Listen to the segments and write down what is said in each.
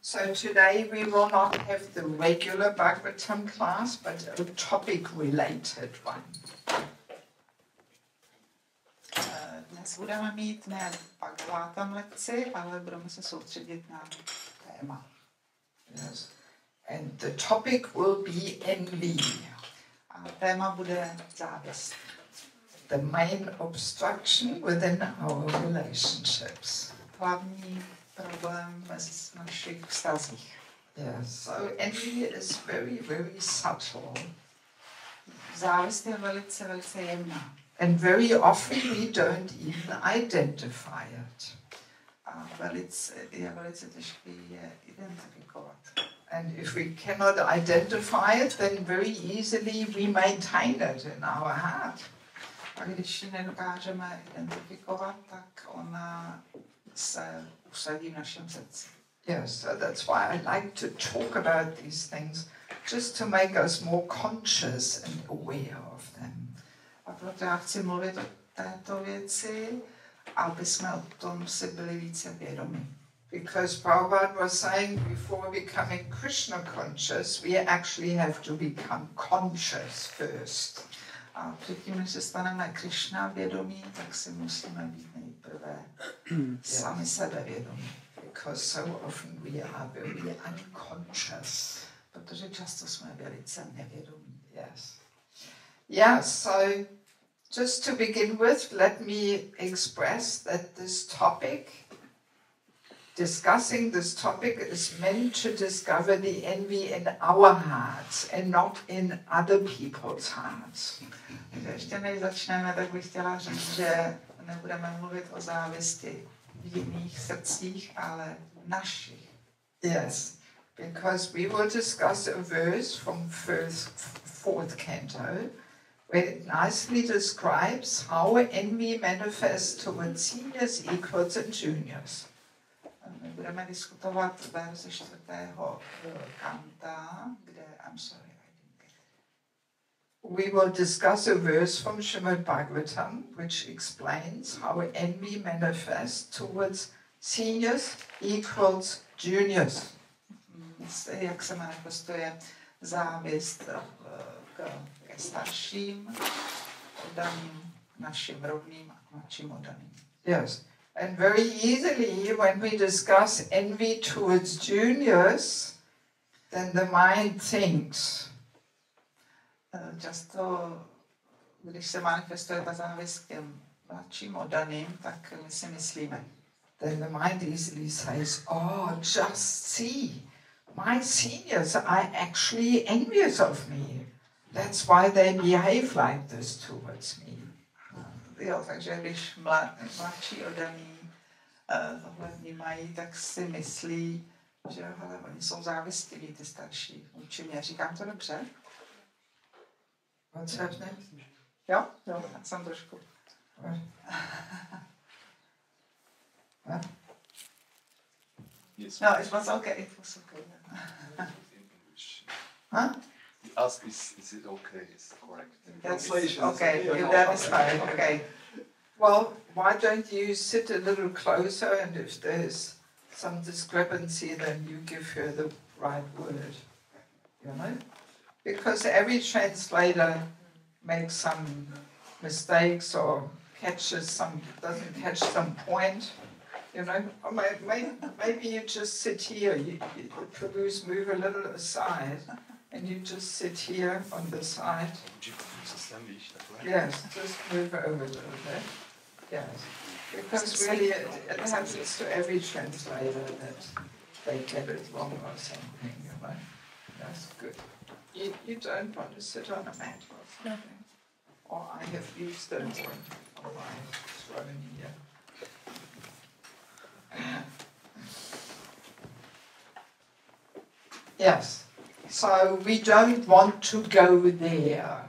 So today we will not have the regular Bhagavatam class, but a topic-related one. Dnes budeme mít ne Bhagavatam lekci, ale budeme se soustředit na téma. Yes. And the topic will be envy. A téma bude závist. The main obstruction within our relationships. Hlavní problém v našich vztazích. Yes. So envy is very, very subtle. Závist je velice, velice jemná. And very often we don't even identify it. A je velice těžké je identifikovat. And if we cannot identify it, then very easily we maintain it in our heart. A když ji nedokážeme identifikovat, tak ona se usadí v našem srdci. Yes, so that's why I like to talk about these things, just to make us more conscious and aware of them. A proto já chci mluvit o této věci, aby jsme o tom si byli více vědomi. Because Prabhupada was saying before becoming Krishna conscious, we actually have to become conscious first. A předtím, než se staneme Krišna vědomí, tak si musíme být nejprve sami sebe vědomí. Because so often we are very unconscious. Protože často jsme velice nevědomí. Yes. Yeah, so just to begin with, let me express that discussing this topic is meant to discover the envy in our hearts and not in other people's hearts. Ještě než začneme, tak bych chtěla říct, že nebudeme mluvit o závisti v jiných srdcích, ale v našich. Yes, because we will discuss a verse from fourth canto, where it nicely describes how envy manifests towards seniors, equals and juniors. My budeme diskutovat verze 4. kanta, kde we will discuss a verse from Srimad Bhagavatam, which explains how envy manifests towards seniors, equals juniors. Jak se manifestuje závist ke starším oddaným, našim rovným a mladším oddaným. Yes. And very easily, when we discuss envy towards juniors, then the mind thinks. Často, když se manifestuje ta závist k těm mladším oddaným, tak my si myslíme. Then the mind easily says, oh, just see, my seniors are actually envious of me. That's why they behave like this towards me. Jo, takže když mladší oddaní tohle vnímají, tak si myslí, že hele, oni jsou závistiví, ty starší vůči mě. Říkám to dobře? What's happening? Jo, já jsem trošku. What? No, it was okay. It was okay. Huh? He asked, is it okay? Is correct? That's okay. If that is fine, okay. Well, why don't you sit a little closer, and if there's some discrepancy, then you give her the right word, you know? Because every translator makes some mistakes or doesn't catch some point, you know? Or maybe you just sit here, you Prabhus move a little aside, and you just sit here on the side. Yes, just move over a little bit. Yes, because really it happens to every translator that they get it wrong or something, you know. That's good. You don't want to sit on a mat or something. Or I have used it on my throne here. Yes, so we don't want to go there.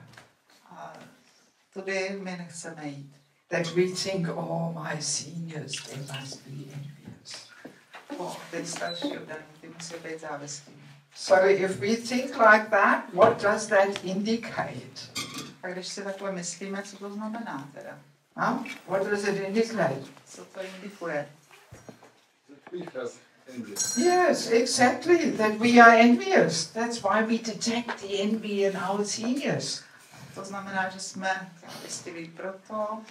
Tudy my nechceme jít. That we think, oh, my seniors, they must be envious. Ty starší oddaní, ty musí být závistní. So if we think like that, what does that indicate? A když si takhle myslíme, co to znamená teda? What does it indicate? Co to indikuje? envious. Yes, exactly. That we are envious. That's why we detect the envy in our seniors. To znamená, že jsme závistiví, proto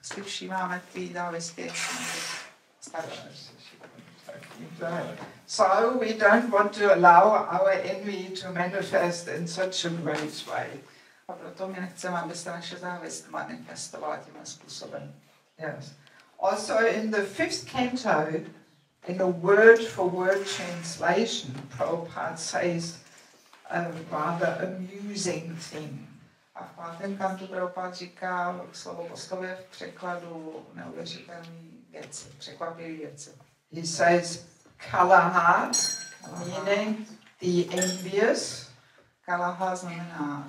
si všímáme ty závisti starší. So we don't want to allow our envy to manifest in such a great way. A proto my nechceme, aby se naše závist manifestovala tímhle způsobem. Yes. Also in the 5th canto, in a word-for-word translation, Prabhupada says a rather amusing thing. A v 5. kantu Prabhupada říká slovo po slově v překladu neuvěřitelné věci, překvapivé věci. He says, Kalaha, meaning the envious. Kalaha znamená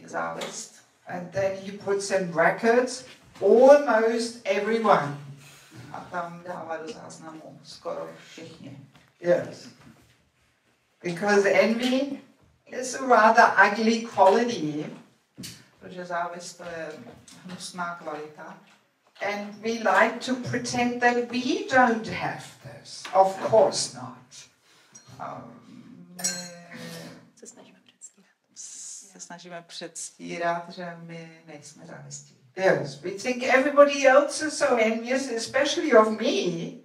závist. And then he puts in brackets, almost everyone. A tam dává do záznamu skoro všichni. Yes. Because envy is a rather ugly quality. Protože závist to je hnusná kvalita. And we like to pretend that we don't have this. Of course not. My se snažíme předstírat, že my nejsme závistiví. Yes, we think everybody else is so envious, especially of me.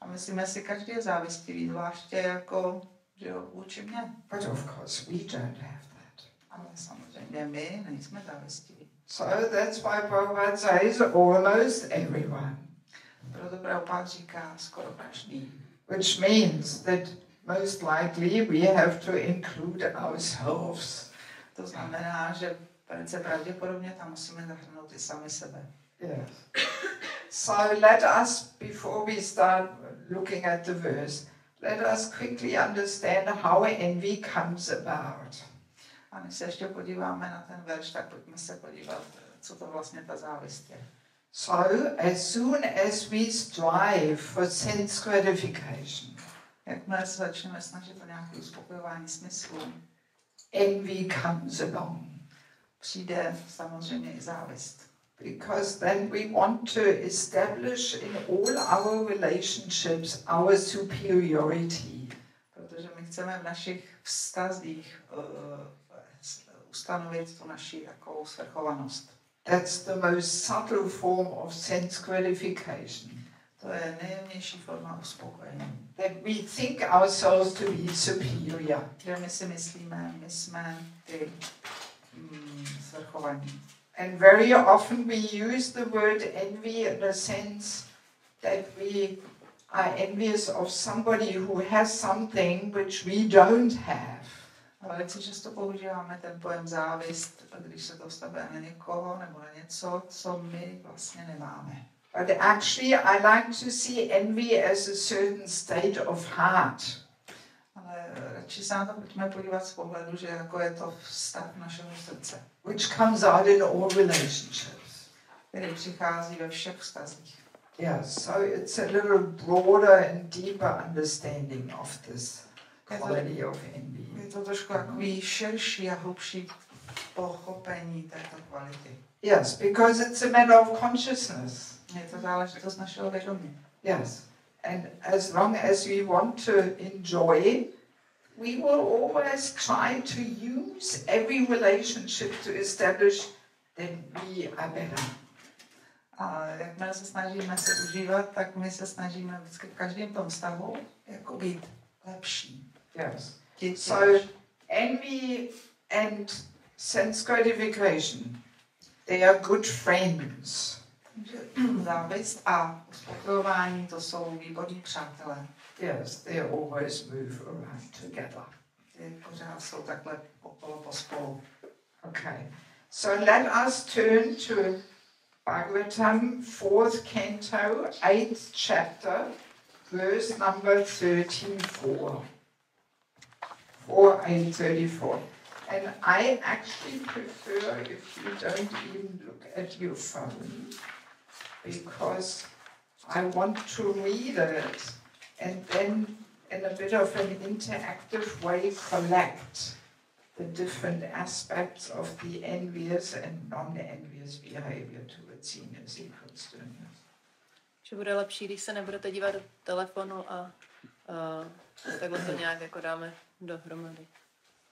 A myslíme si, každý je závistivý, zvláště jako, že jo, vůči mě. But of course we don't have that. Ale samozřejmě my nejsme závistiví. So that's why Prabhupada says almost everyone. Proto Prabhupada říká skoro každý. Which means that most likely we have to include ourselves. To znamená, že velice pravděpodobně tam musíme zahrnout i sami sebe. Yes. So let us, before we start looking at the verse, let us quickly understand how envy comes about. A než se ještě podíváme na ten verš, tak pojďme se podívat, co to vlastně ta závist je. So, as soon as we strive for sense gratification, jakmile se začneme snažit o nějaké uspokojování smyslu, envy comes along. Přijde samozřejmě i závist. Because then we want to establish in all our relationships our superiority. Protože my chceme v našich vztazích ustanovit tu naši takovou svrchovanost. That's the most subtle form of sense gratification. To je nejjemnější forma uspokojení. That we think ourselves to be superior. Že my si myslíme, my jsme ty svrchovaní. And very often we use the word envy in the sense that we are envious of somebody who has something which we don't have. Ale velice často používáme ten pojem závist, když se to vztahuje na někoho nebo na něco, co my vlastně nemáme. But actually I like to see envy as a certain state of heart. Ale radši se na to pojďme podívat z pohledu, že jako je to vztah našeho srdce. Which comes out in all relationships. Který přichází ve všech vztazích. Yeah, so it's a little broader and deeper understanding of this quality of envy. Je to trošku takový širší a hlubší pochopení této kvality. Yes, because it's a matter of consciousness. Je to záležitost našeho vědomí. Yes, and as long as we want to enjoy, we will always try to use every relationship to establish that we are better. A jakmile se snažíme se užívat, tak my se snažíme vždycky v každém tom vztahu jako být lepší. Yes. So envy and sense gratification, they are good friends. Závist a uspokojování, to jsou výborní přátelé. Yes, they always move around together. Ty pořád jsou takhle okolo pospolu. Okay, so let us turn to Bhagavatam, 4th canto, 8th chapter, verse number 13:4. 4:8:34. And I actually prefer if you don't even look at your phone, because I want to read it and then in a bit of an interactive way collect the different aspects of the envious and non-envious behavior towards seniors equals juniors. Že bude lepší, když se nebudete dívat do telefonu a takhle to nějak jako dáme dohromady.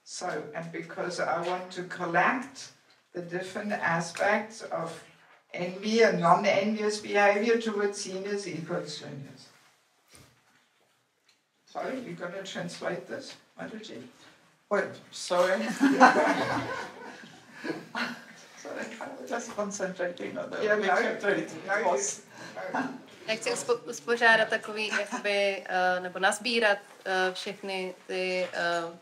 So, and because I want to collect the different aspects of envy and non-envious behavior towards seniors equals juniors. Sorry, you're going to translate this, Madhuji? Wait, sorry. Sorry, I was just concentrating on the Já chci uspořádat takový, jakoby, nebo nazbírat všechny ty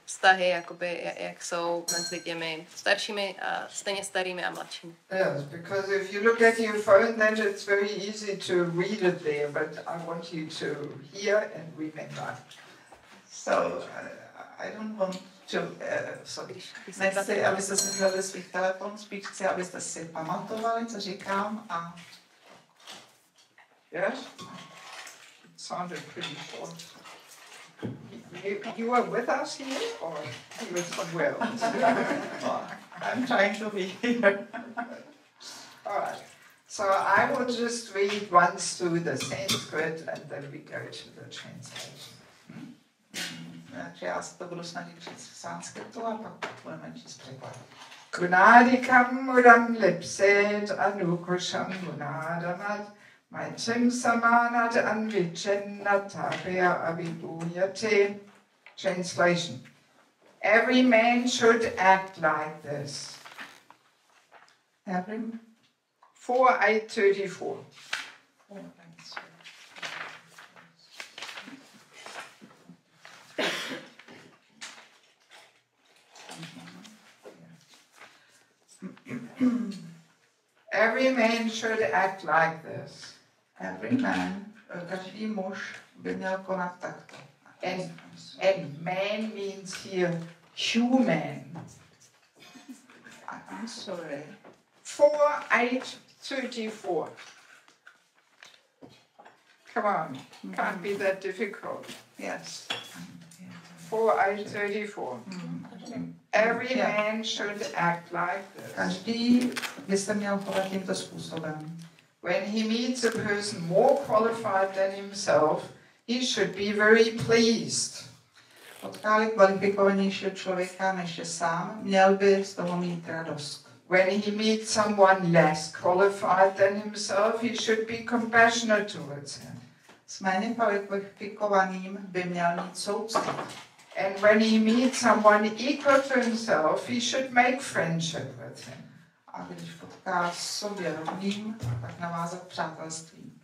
vztahy, jakoby, jak jsou mezi těmi staršími a stejně starými a mladšími. Yes, because if you look at your phone, then it's very easy to read it there, but I want you to hear and remember. So, I don't want to, sorry, nechci, abyste si vzali svých telefonů, spíš chci, abyste si pamatovali, co říkám a... Yes? It sounded pretty short. You were with us here, or you were somewhere else? I'm trying to be here. All right. So I will just read once through the Sanskrit and then we go to the translation. Takže já se to budu snažit říct v sanskritu a pak budeme číst překlad. Kunadikam mudam lipset anukusham munadamat maitim samanat anvicennat tapya abhibhuyate. Translation. Every man should act like this. Every 4:834. Every man should act like this. Every man, každý muž by měl konat takto. And man means here human. I'm sorry. 4:834. Come on, can't be that difficult. Yes. 4:834. Every man should act like this. Každý by se měl chovat tímto způsobem. When he meets a person more qualified than himself, he should be very pleased. Potká-li kvalifikovanějšího člověka než je sám, měl by z toho mít radost. When he meets someone less qualified than himself, he should be compassionate towards him. S méně kvalifikovaným by měl mít soucit. And when he meets someone equal to himself, he should make friendship with him. A když potká sobě rovným, tak navázat přátelství.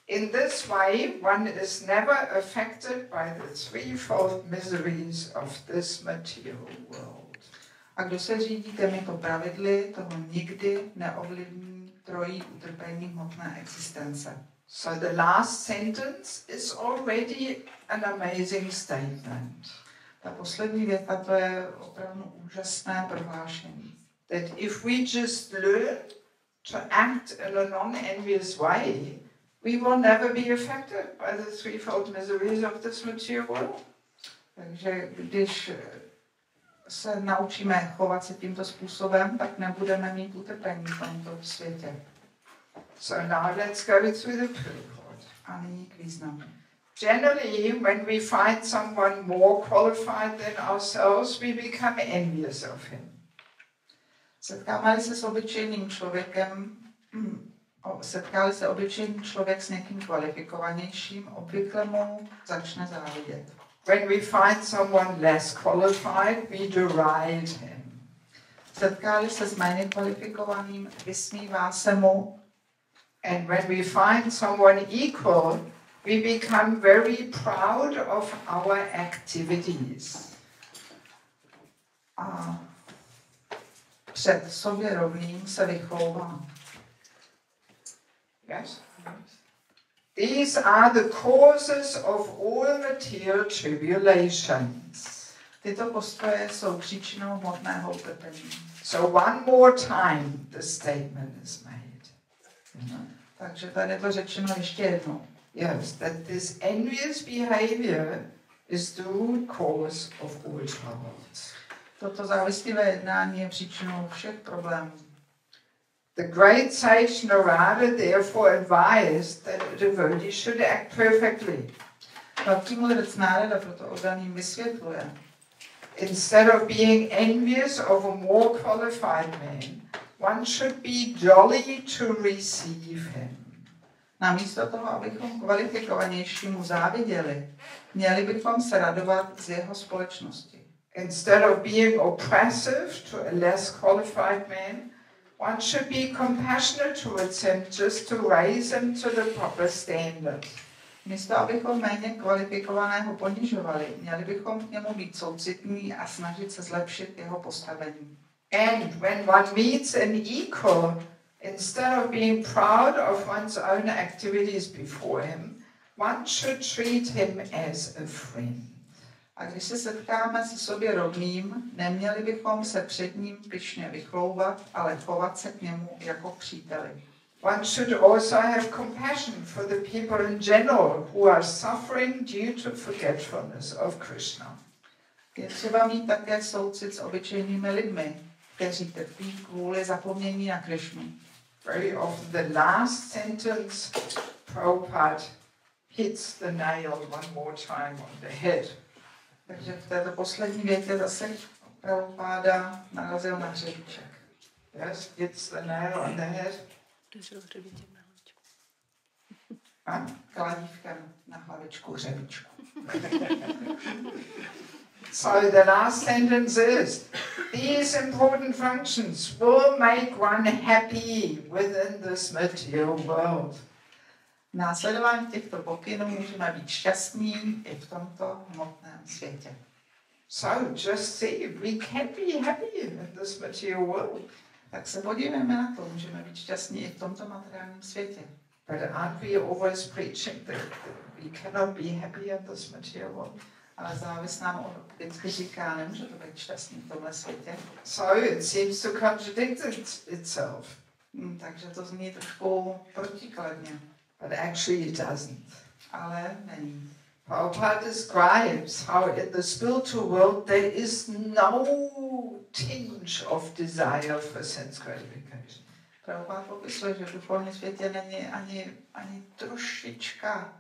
In this way, one is never affected by the threefold miseries of this material world. A kdo se řídí těmito pravidly, toho nikdy neovlivní trojí utrpení hmotné existence. So the last sentence is already an amazing statement. Ta poslední věta, to je opravdu úžasné prohlášení. That if we just learn to act in a non-envious way, we will never be affected by the threefold miseries of this material world. Takže když se naučíme chovat se tímto způsobem, tak nebudeme mít utrpení v tomto světě. So now let's go through the purport. A nyní k významu. Generally, when we find someone more qualified than ourselves, we become envious of him. Setkáme-li se s obyčejným člověkem, setká-li se obyčejný člověk s někým kvalifikovanějším, obvykle mu začne závidět. When we find someone less qualified, we deride him. Setká-li se s méně kvalifikovaným, vysmívá se mu. And when we find someone equal, we become very proud of our activities. A před sobě rovným se vychouvá. Yes? These are the causes of all material tribulations. Tyto postoje jsou příčinou hmotného utrpení. So one more time the statement is made. Takže tady je to řečeno ještě jednou. Yes, that this envious behavior is the root cause of all troubles. Toto závistivé jednání je příčinou všech problémů. The great sage Narada therefore advised that a devotee should act perfectly. Velký mudrc Nárada proto oddaným vysvětluje, instead of being envious of a more qualified man, one should be jolly to receive him. namísto toho, abychom kvalifikovanějšímu záviděli, měli bychom se radovat z jeho společnosti. Instead of being oppressive to a less qualified man, one should be compassionate towards him just to raise him to the proper standard. Místo, abychom méně kvalifikovaného ponižovali, měli bychom k němu být soucitní a snažit se zlepšit jeho postavení. And when one meets an equal, instead of being proud of one's own activities before him, one should treat him as a friend. A když se setkáme se sobě rovným, neměli bychom se před ním pyšně vychloubat, ale chovat se k němu jako příteli. One should also have compassion for the people in general who are suffering due to forgetfulness of Krishna. Je třeba mít také soucit s obyčejnými lidmi, kteří trpí kvůli zapomnění na Krišnu. Very often the last sentence, Prabhupada hits the nail one more time on the head. Takže v této poslední větě zase Prabhupada narazil na hřebíček. Yes, hits the nail on the head. A kladívkem na hlavičku hřebíčku. So the last sentence is, these important functions will make one happy within this material world. Následování těchto pokynů můžeme být šťastní i v tomto hmotném světě. So just see, we can be happy in this material world. Tak se podívejme na to, můžeme být šťastní i v tomto materiálním světě. But aren't we always preaching that we cannot be happy in this material world? Ale závis nám vždycky říká, nemůže to být šťastný v tomhle světě. So it seems to contradict itself. Takže to zní trošku protikladně. But actually it doesn't. Ale není. Prabhupada describes how in the spiritual world there is no tinge of desire for sense gratification. Prabhupada popisuje, že v duchovním světě není ani trošička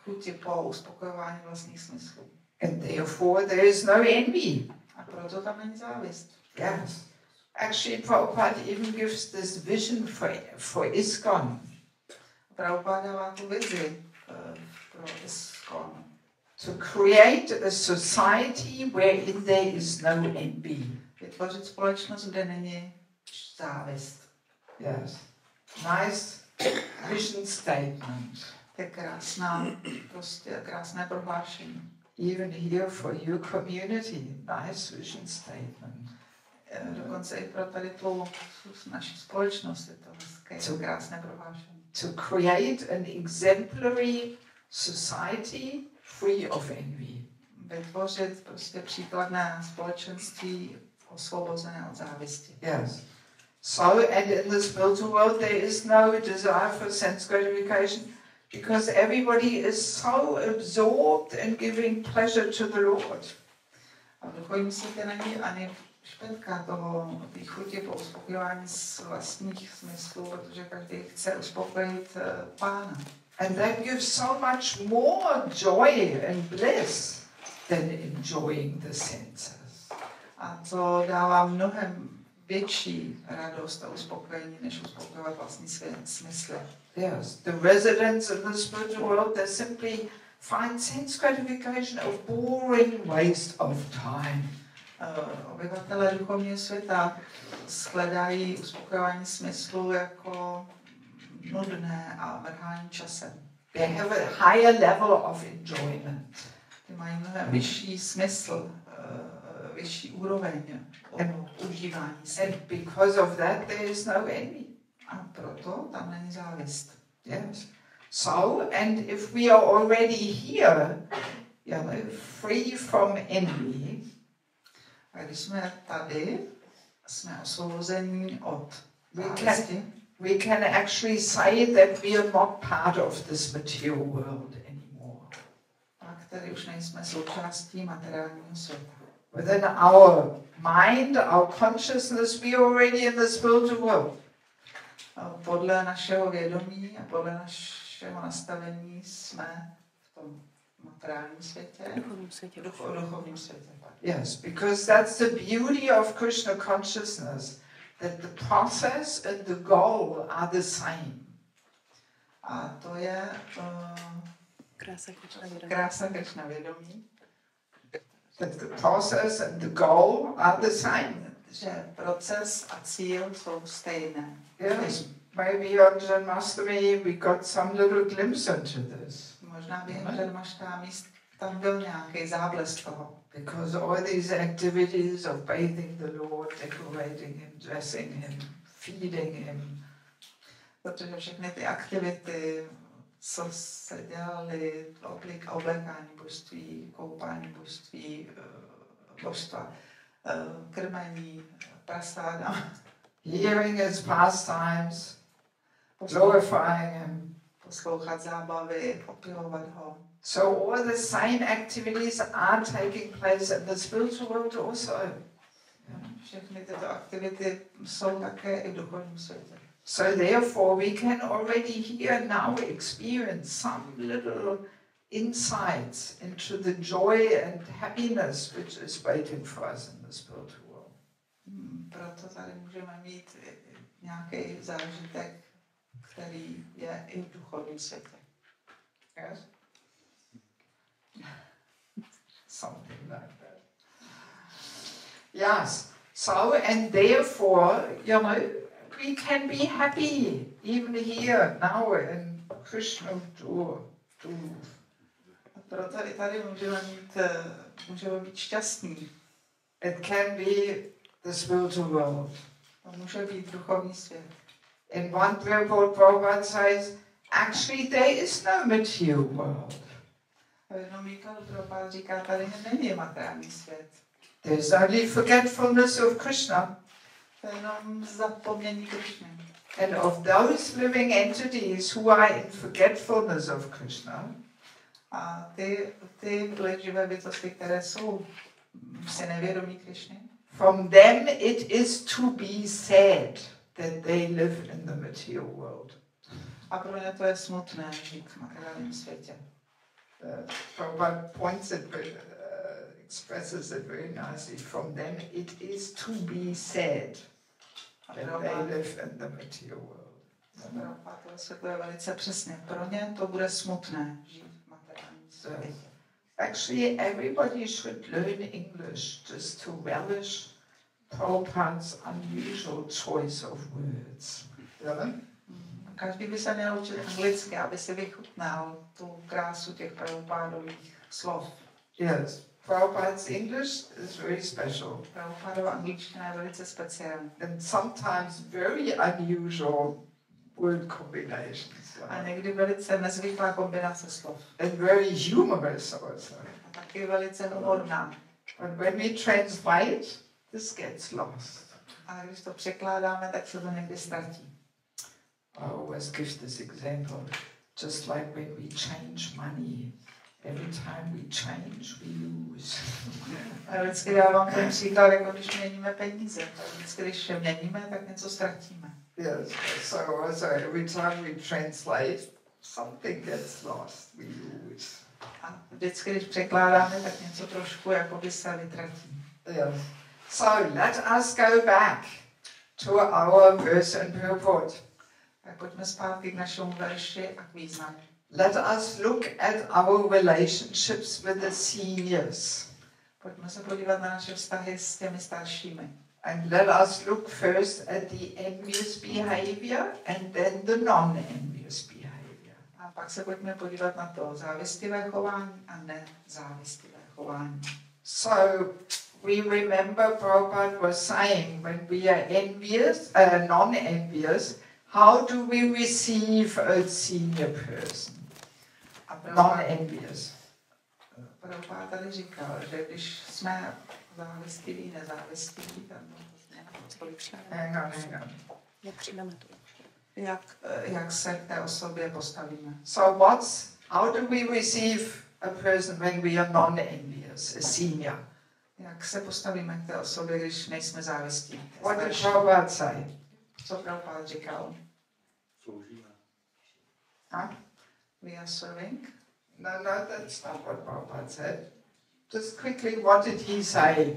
chuti po uspokojování vlastních smyslů. And therefore there is no envy. A proto tam není závist. Yes. Actually, Prabhupada even gives this vision for ISKCON. Prabhupada dává tu vizi pro ISKCON. To create a society wherein there is no envy. Vytvořit společnost, kde není závist. Yes. Nice vision statement. To je krásné prohlášení. Even here for your community, nice vision statement. Dokonce i pro tady tu naši společnost je to hezké, krásné prohlášení. To create an exemplary society free of envy. Vytvořit prostě příkladné společenství osvobozené od závisti. Yes. So, and in the spiritual world there is no desire for sense gratification because everybody is so absorbed in giving pleasure to the Lord. A v duchovním světě není ani špetka toho chuti po uspokojování z vlastních smyslů, protože každý chce uspokojit Pána. And that gives so much more joy and bliss than enjoying the senses. A to dává mnohem větší radost a uspokojení, než uspokojovat vlastní smysly. Yes, the residents in the spiritual world, they simply find sense gratification a boring waste of time. Obyvatelé duchovního světa shledají uspokojování smyslu jako nudné a mrhání časem. They have a higher level of enjoyment. Ty mají mnohem vyšší smysl, vyšší úroveň užívání si. And because of that there is no envy. A proto tam není závist. Yes. So, and if we are already here, free from envy, a když jsme tady, jsme osvobození od závisti, we can actually say that we are not part of this material world anymore. Pak tady už nejsme součástí materiálního světa. Within our mind, our consciousness, we are already in the spiritual world. Podle našeho vědomí a podle našeho nastavení jsme v tom materiálním světě, duchovním světě. Yes, because that's the beauty of Krishna consciousness, that the process and the goal are the same. A to je krása Krišna vědomí. That the process and the goal are the same. Že proces a cíl jsou stejné. Yes, maybe on Janmashtami we got some little glimpse into this. Možná během Janmashtami tam byl nějaký záblesk toho. Because all these activities of bathing the Lord, decorating him, dressing him, feeding him. Protože všechny ty aktivity, co se dělaly, oblékání božství, koupání božství, božstva, krmení, prasáda. Hearing his pastimes, glorifying him. Poslouchat zábavy, opilovat ho. So all the same activities are taking place in the spiritual world also. Všechny tyto aktivity jsou také i v duchovním světě. So therefore we can already here now experience some little insights into the joy and happiness which is waiting for us in the spiritual world. Proto tady můžeme mít nějaký zážitek, který je i v duchovním světě. Yes? Something like that. Yes. So and therefore, you know, we can be happy even here now in Krišnův dvůr. Proto i tady můžeme být šťastní. It can be the spiritual world. To může být duchovní svět. In one report, Prabhupada says, actually there is no material world. A v jednom výkladu Prabhupada říká, tady není materiální svět. There's only forgetfulness of Krishna. To je jenom zapomnění Krišny. And of those living entities who are in forgetfulness of Krishna, a ty živé bytosti, které jsou si nevědomí Krišny, from them it is to be said that they live in the material world. A pro ně to je smutné žít v materiálním světě. Prabhupada points it, expresses it very nicely. From them it is to be said that they live in the material world. Prabhupada to vysvětluje velice přesně. Pro ně to bude smutné žít v materiálním světě. Actually, everybody should learn English just to relish Prabhupada's unusual choice of words. Každý by se měl učit anglicky, aby si vychutnal tu krásu těch Prabhupádových slov. Yes, Prabhupada's English is very special. Prabhupádova angličtina je velice speciální. And sometimes very unusual word combinations. A někdy velice nezvyklá kombinace slov. And very humorous also. A taky velice humorná. But when we translate, this gets lost. A když to překládáme, tak se to někdy ztratí. I always give this example, just like when we change money. Every time we change, we lose. A vždycky dávám ten příklad, jako když měníme peníze. Vždycky, když je měníme, tak něco ztratíme. Yes, so also every time we translate, something gets lost, we lose. A vždycky, když překládáme, tak něco trošku jakoby se vytratí. Yes. So let us go back to our verse and purport. Tak pojďme zpátky k našemu verši a k významu. Let us look at our relationships with the seniors. Pojďme se podívat na naše vztahy s těmi staršími. And let us look first at the envious behavior and then the non-envious behavior. A pak se pojďme podívat na to závistivé chování a nezávistivé chování. So we remember Prabhupada was saying when we are envious, non-envious, how do we receive a senior person? Non-envious. Prabhupada tady říkal, že když jsme závistiví, nezávistiví, tak jak se k té osobě postavíme. So how do we receive a person when we are non-envious, a senior? Jak se postavíme k té osobě, když nejsme závistiví? What did Prabhupada say? Co Prabhupada říkal? Sloužíme. Huh? We are serving. No, that's not what Prabhupada said. Just quickly, what did he say?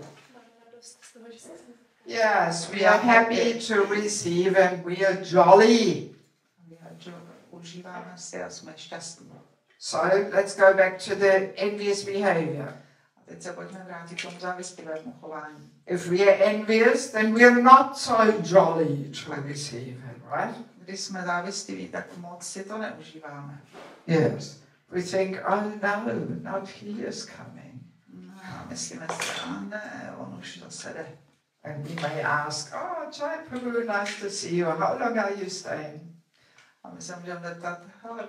Yes, we are happy to receive and we are jolly. Užíváme si a jsme šťastní. So let's go back to the envious behavior. A teď se pojďme vrátit k tomu závistivému chování. If we are envious, then we are not so jolly to receive it, right? Když jsme závistiví, tak moc si to neužíváme. Yes. We think, oh no, not he is coming. No, myslíme si, ne, on už zase jde. And we may ask, oh, Jai Prabhu, nice to see you. How long are you staying? A my se můžeme zeptat, hele,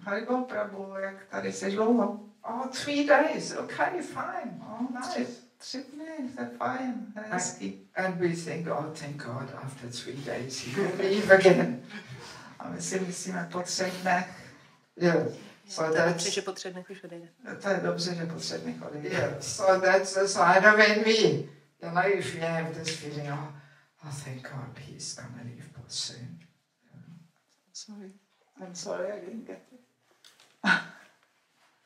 Haribo Prabhu, jak tady jsi dlouho? Oh, 3 days. Okay, fine. Oh, nice. 3 dny, to je fajn, to je hezký. And we think, oh, thank God, after 3 days he will leave again. A my si myslíme po 3 dnech. Yeah. So To je that's, že po 3 dnech už odejde. To je dobře, že po 3 dnech odejde. yeah. So that's the sign of envy. You know, if you have this feeling, oh, thank God, he's gonna leave but soon. Sorry. I'm sorry, I didn't get it.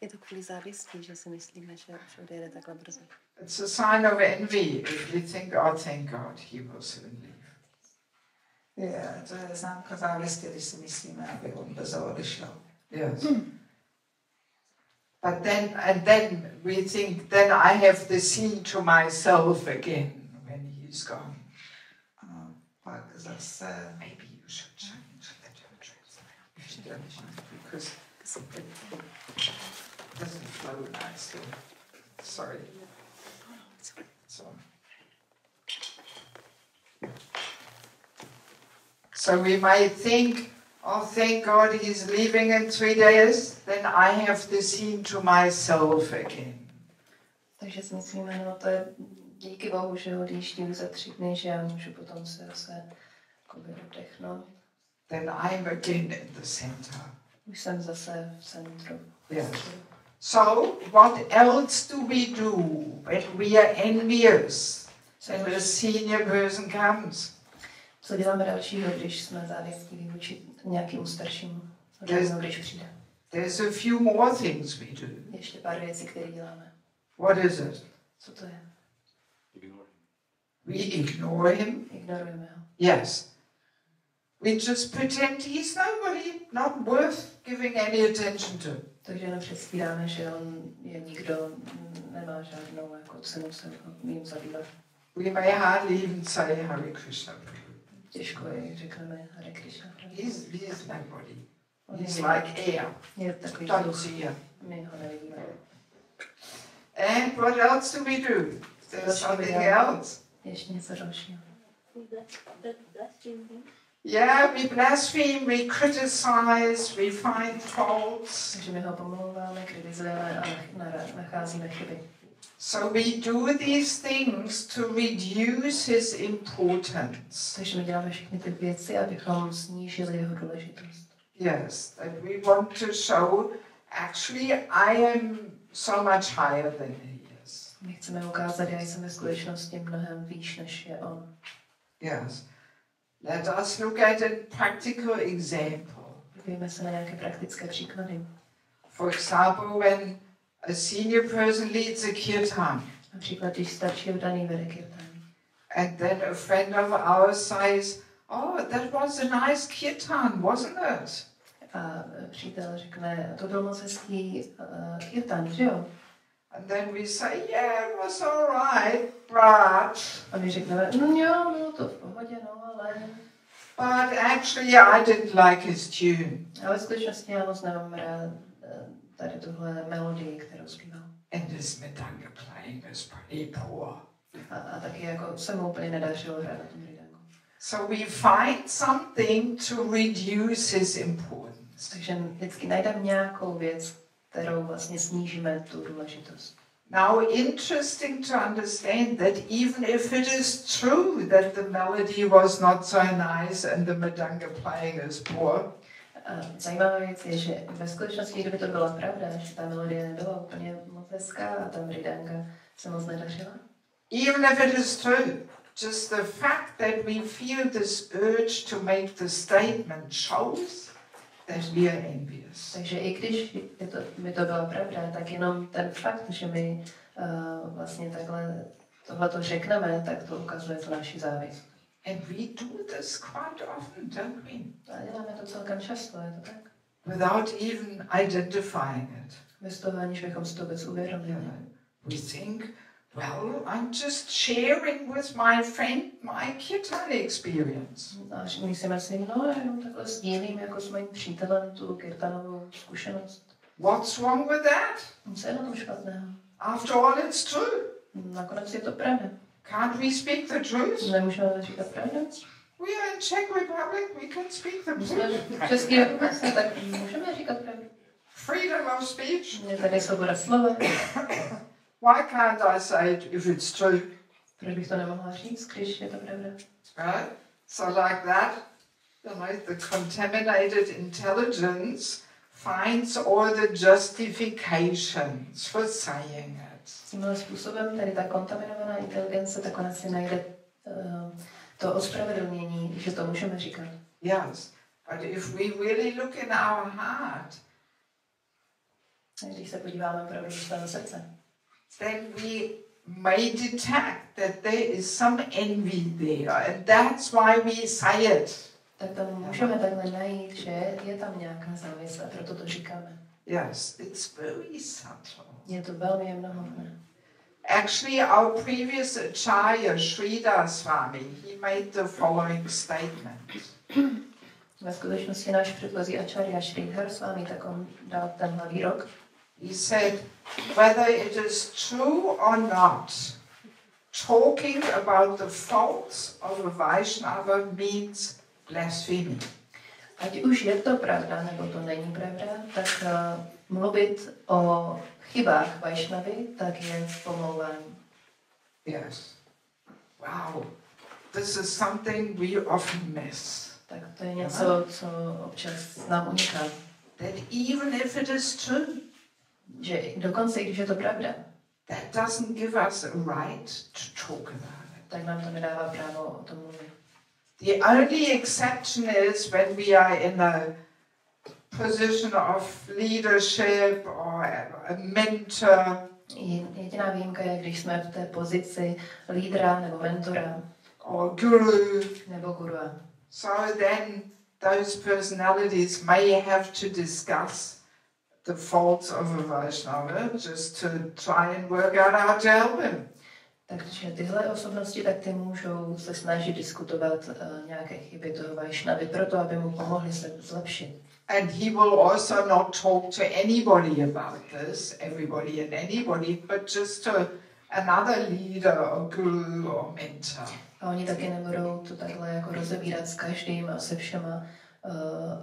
Je to kvůli závistí, že si myslíme, že už odejde takhle brzo. It's a sign of envy. If you think, oh, thank God, he will soon leave. Yeah, to je známka závisti, když si myslíme, aby on brzo odešel. Yes. But then we think, then I have the scene to myself again when he's gone. A pak zase... Maybe you should change the translation because it doesn't flow nicely. Sorry. So we might think, oh, thank God he's leaving in 3 days, then I have the scene to myself again. Takže si myslíme, no to je díky Bohu, že odjíždím za 3 dny, že já můžu potom se zase oddechnout. Then I'm again in the center. Už jsem zase v centru. Yes. So, what else do we do when we are envious and the senior person comes? Co děláme dalšího, když jsme závistiví vůči nějakému staršímu rodinu, když přijde? There's a few more things we do. Ještě pár věcí, které děláme. What is it? Co to je? We ignore him. Ignorujeme ho. Yes. We just pretend he's nobody, not worth giving any attention to. Takže jenom předstíráme, že on je nikdo, nemá žádnou jako cenu se jim zabývat. We may hardly even say Hare Krishna. Těžko je, řekneme Hare Krishna. He's nobody. He's like air. Je takový Don't see him. my ho nevidíme. And what else do we do? There's something else. Ještě něco dalšího. Yeah, we blaspheme, we criticize, we find faults. Takže my ho pomlouváme, kritizujeme a nacházíme chyby. So we do these things to reduce his importance. Takže my děláme všechny ty věci, abychom snížili jeho důležitost. Yes, that we want to show, actually I am so much higher than he is. My chceme ukázat, já jsem ve skutečnosti mnohem výš, než je on. Yes. Let us look at a practical example. Podívejme se na nějaké praktické příklady. For example, when a senior person leads a kirtan, Například, když starší oddaný vede kirtan. and then a friend of ours says, oh, that was a nice kirtan, wasn't it? A přítel řekne, to byl moc hezký kirtan, že jo? And then we say, yeah, it was all right, but... A my řekneme, jo, no to v pohodě, no, ale... But actually I didn't like his tune. Ale v skutečnosti já moc nemám rád tady tuhle melodii, kterou zpíval. And his Madanga playing is pretty poor. A taky jako se mu úplně nedařilo hrát na tom ridangu. So we find something to reduce his importance. Takže vždycky najdeme nějakou věc, kterou vlastně snížíme tu důležitost. Now, interesting to understand that even if it is true that the melody was not so nice and the Madanga playing is poor, A zajímavá věc je, že ve skutečnosti, kdyby to byla pravda, že ta melodie nebyla úplně moc hezká a ta ridanga se moc nedařila, even if it is true, just the fact that we feel this urge to make the statement shows that we are envious. Takže i když by to byla pravda, tak jenom ten fakt, že my vlastně takhle tohleto řekneme, tak to ukazuje tu naši závist. And we do this quite often, don't we? A děláme to celkem často, je to tak? Without even identifying it. Bez toho, aniž bychom si to vůbec uvědomili. We think, well, I'm just sharing with my friend my kirtan experience. A myslíme si, no, jenom takhle sdílím jako s mým přítelem tu kirtanovou zkušenost. What's wrong with that? Co je na tom špatného? After all, it's true. Nakonec je to pravda. Can't we speak the truth? Nemůžeme říkat pravdu? We are in Czech Republic, we can speak the Jsme truth. v České republice, tak můžeme říkat pravdu. Freedom of speech. Je tady svoboda slova. Why can't I say it if it's true? Proč bych to nemohla říct, když je to pravda? Right? So like that, the contaminated intelligence finds all the justifications for saying it. Tímhle způsobem tady ta kontaminovaná inteligence, tak ona si najde to ospravedlnění, že to můžeme říkat. Yes, but if we really look in our heart, Když se podíváme opravdu do svého srdce, then we may detect that there is some envy there, and that's why we say it. tak tam můžeme takhle najít, že je tam nějaká závist a proto to říkáme. Yes, it's very subtle. Je to velmi jemnohmotné. Actually, our previous Acharya, Sridhar Swami, he made the following statement. Ve skutečnosti náš předchozí acharya Sridhar Swami, tak on dal tenhle výrok. He said, whether it is true or not, talking about the faults of a Vaishnava means blasphemy. Ať už je to pravda, nebo to není pravda, tak mluvit o chybách Vaishnavy, tak je pomlouvání. Yes. Wow. This is something we often miss. Tak to je něco, co občas nám uniká. That even if it is true, Že dokonce, když je to pravda, that doesn't give us a right to talk about it. tak nám to nedává právo o tom mluvit. The only exception is when we are in a position of leadership or a mentor. Jediná výjimka je, když jsme v té pozici lídra nebo mentora Or guru. nebo gurua. So then those personalities may have to discuss the faults of a Vaishnava just to try and work out how to help him. Takže tyhle osobnosti, tak ty můžou se snažit diskutovat nějaké chyby toho Vaishnavy proto, aby mu pomohli se zlepšit. And he will also not talk to anybody about this, everybody and anybody, but just to another leader or guru or mentor. A oni taky nebudou to takhle jako rozebírat s každým a se všema,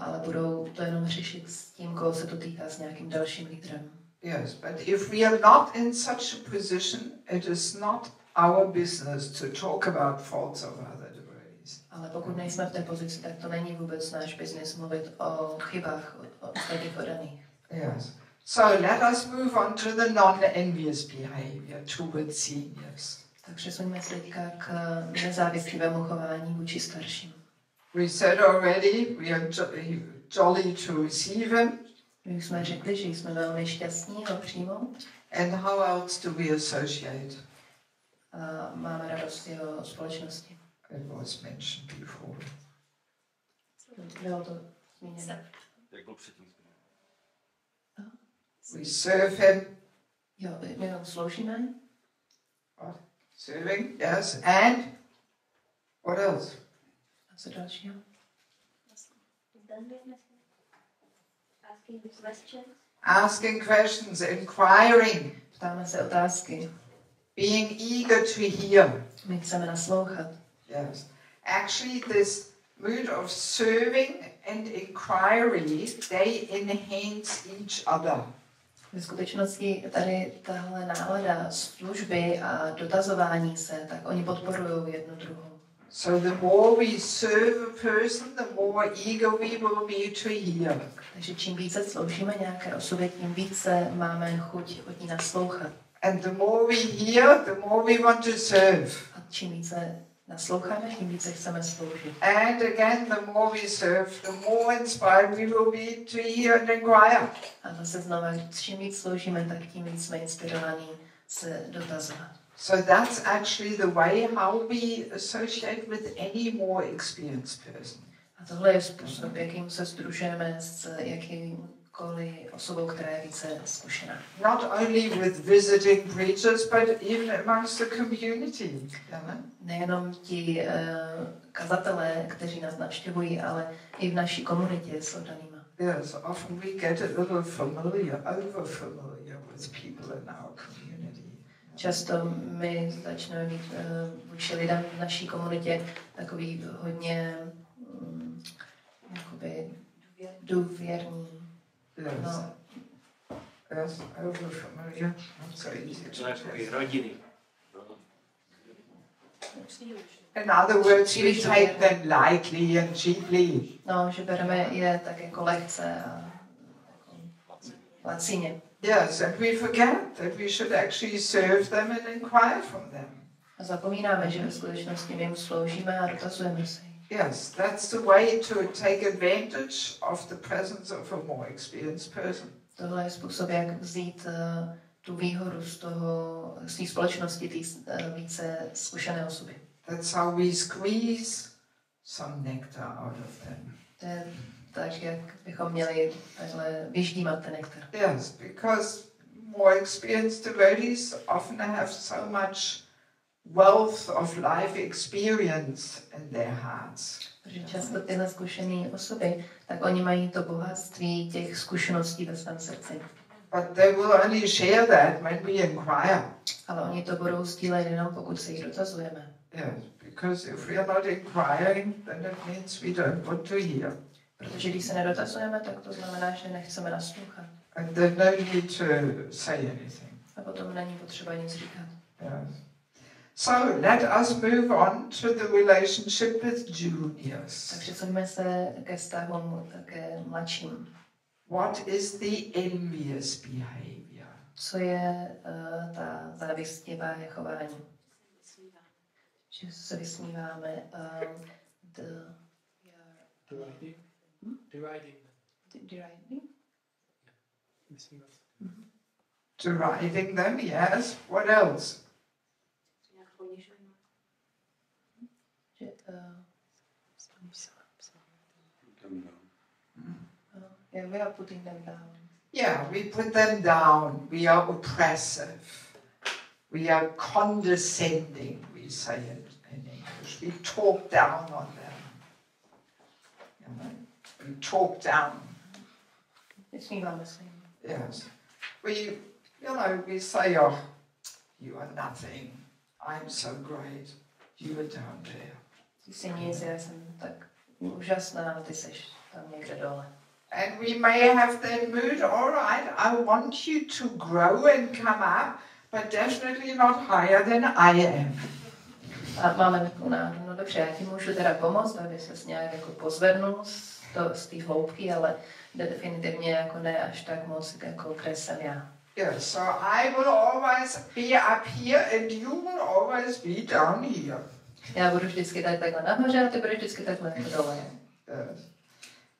ale budou to jenom řešit s tím, koho se to týká, s nějakým dalším lídrem. Yes, but if we are not in such a position, it is not our business to talk about faults of other devotees. Ale pokud nejsme v té pozici, tak to není vůbec náš biznis mluvit o chybách od ostatních oddaných. Yes. So let us move on to the non-envious behavior towards seniors. Tak přesuňme se teďka k nezávislivému chování vůči starším. We said already we are jolly to receive him. My už jsme řekli, že jsme velmi šťastní ho přijmout. And how else do we associate? A máme radost jeho společnosti. It was mentioned before. Bylo to zmíněno. Jak byl předtím zmíněn? We serve him. Jo, my ho sloužíme. Serving, yes. And what else? A co dalšího? Asking questions. Asking questions, inquiring, Ptáme se otázky. being eager to hear. My chceme naslouchat. Yes. Actually, this mood of serving and inquiry, they enhance each other. Ve skutečnosti tady tahle nálada služby a dotazování se, tak oni podporují jednu druhou. So the more we serve a person, the more eager we will be to hear. Takže čím více sloužíme nějaké osobě, tím více máme chuť od ní naslouchat. And the more we hear, the more we want to serve. A čím více nasloucháme, tím více chceme sloužit. And again, the more we serve, the more inspired we will be to hear and inquire. A zase znova, čím víc sloužíme, tak tím víc jsme inspirovaní se dotazovat. So that's actually the way how we associate with any more experienced person. A tohle je způsob, jakým se sdružujeme s jakýmkoliv osobou, která je více zkušená. Not only with visiting preachers, but even amongst the community. Nejenom ti kazatelé, kteří nás navštěvují, ale i v naší komunitě s oddanýma. Yes, often we get a little familiar, over familiar with people in our community. Často my začneme mít vůči lidem v naší komunitě takový hodně jakoby důvěrný. Yes. No. Yes, over familiar. Not so easy to Takový rodiny. In other words, we take them lightly and cheaply. No, že bereme je tak jako lehce a jako lacině. Yes, and we forget that we should actually serve them and inquire from them. A zapomínáme, že ve skutečnosti my jim sloužíme a dotazujeme se. Yes, that's the way to take advantage of the presence of a more experienced person. Tohle je způsob, jak vzít tu výhodu z té společnosti, té více zkušené osoby. That's how we squeeze some nectar out of them. To je tak, jak bychom měli takhle vyždímat ten nektar. Yes, because more experienced devotees often have so much wealth of life experience in their hearts. Protože často tyhle zkušené osoby, tak oni mají to bohatství těch zkušeností ve svém srdci. But they will only share that when we inquire. Ale oni to budou sdílet jenom, pokud se jich dotazujeme. Yes, because if we are not inquiring, then it means we don't want to hear. Protože když se nedotazujeme, tak to znamená, že nechceme naslouchat. And there's no need to say anything. A potom není potřeba nic říkat. Yes. So let us move on to the relationship with juniors. Tak přesuňme se ke vztahům ke mladším. What is the envious behavior? Co je ta závistivá chování? Že se vysmíváme. Deriding them, yes. What else? Yeah, we are putting them down. Yeah, we put them down. We are oppressive. We are condescending, we say it in English. We talk down on them. You know? We talk down. Vysmíváme se jim. Yes. We say, oh, you are nothing. I'm so great. You are down there. Ty jsi nic, já jsem tak úžasná, a ty seš tam někde dole. And we may have that mood, all right, I want you to grow and come up, but definitely not higher than I am. A máme takovou náhodu, no dobře, já ti můžu teda pomoct, aby ses nějak jako pozvednul z té hloubky, ale definitivně jako ne až tak moc, jako kde jsem já. Yeah, so I will always be up here and you will always be down here. Já budu vždycky tady takhle nahoře a ty budeš vždycky takhle dole.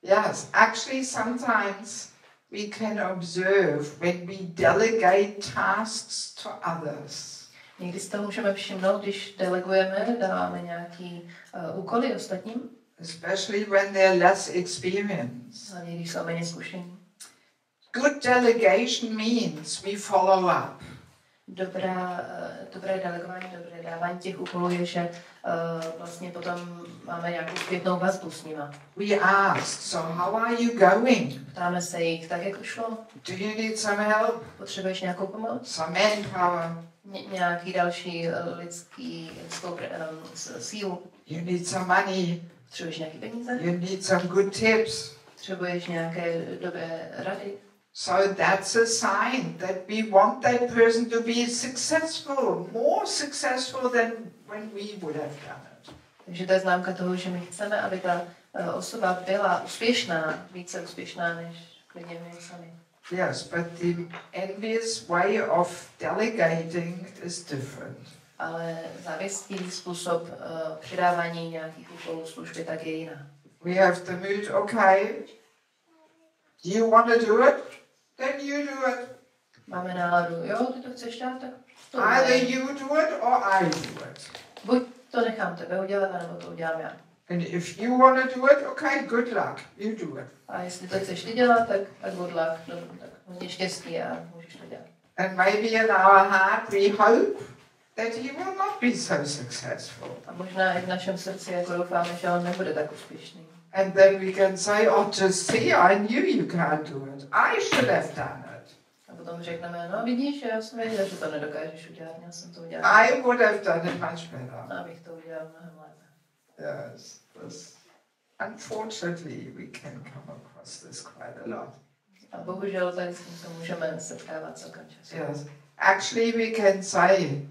Yes, actually sometimes we can observe when we delegate tasks to others. Někdy si to můžeme všimnout, když delegujeme, dáváme nějaký úkoly ostatním. Especially when they're less experienced. Hlavně když jsou méně zkušení. Good delegation means we follow up. Dobré delegování, dobré dávání těch úkolů je, že vlastně potom máme nějakou zpětnou vazbu s nima. We ask, so how are you going? Ptáme se jich, tak jak to šlo? Do you need some help? Potřebuješ nějakou pomoc? Some manpower? Nějaký další lidskou sílu? You need some money? Potřebuješ nějaký peníze? You need some good tips? Potřebuješ nějaké dobré rady? So that's a sign that we want that person to be successful, more successful than when we would have done it. Takže to je známka toho, že my chceme, aby ta osoba byla úspěšná, více úspěšná než klidně my sami. Yes, but the envious way of delegating is different. ale závistivý způsob přidávání nějakých úkolů služby tak je jiná. We have the mood, okay, you want to do it? Then you do it. Máme náladu, jo, ty to chceš dát, tak to Either udělej. you do it or I do it. Buď to nechám tebe udělat, anebo to udělám já. And if you want to do it, okay, good luck, you do it. A jestli to chceš ty dělat, tak good luck, tak hodně štěstí a můžeš to dělat. And maybe in our heart we hope that he will not be so successful. A možná i v našem srdci jako doufáme, že on nebude tak úspěšný. And then we can say, oh, just see, I knew you can't do it. I should have done it. A potom řekneme, no vidíš, já jsem věděl, že to nedokážeš udělat, měl jsem to udělat. I would have done it much better. Abych to udělal mnohem lépe. Yes, unfortunately, we can come across this quite a lot. A bohužel tady s tím se můžeme setkávat celkem často. Yes, actually we can say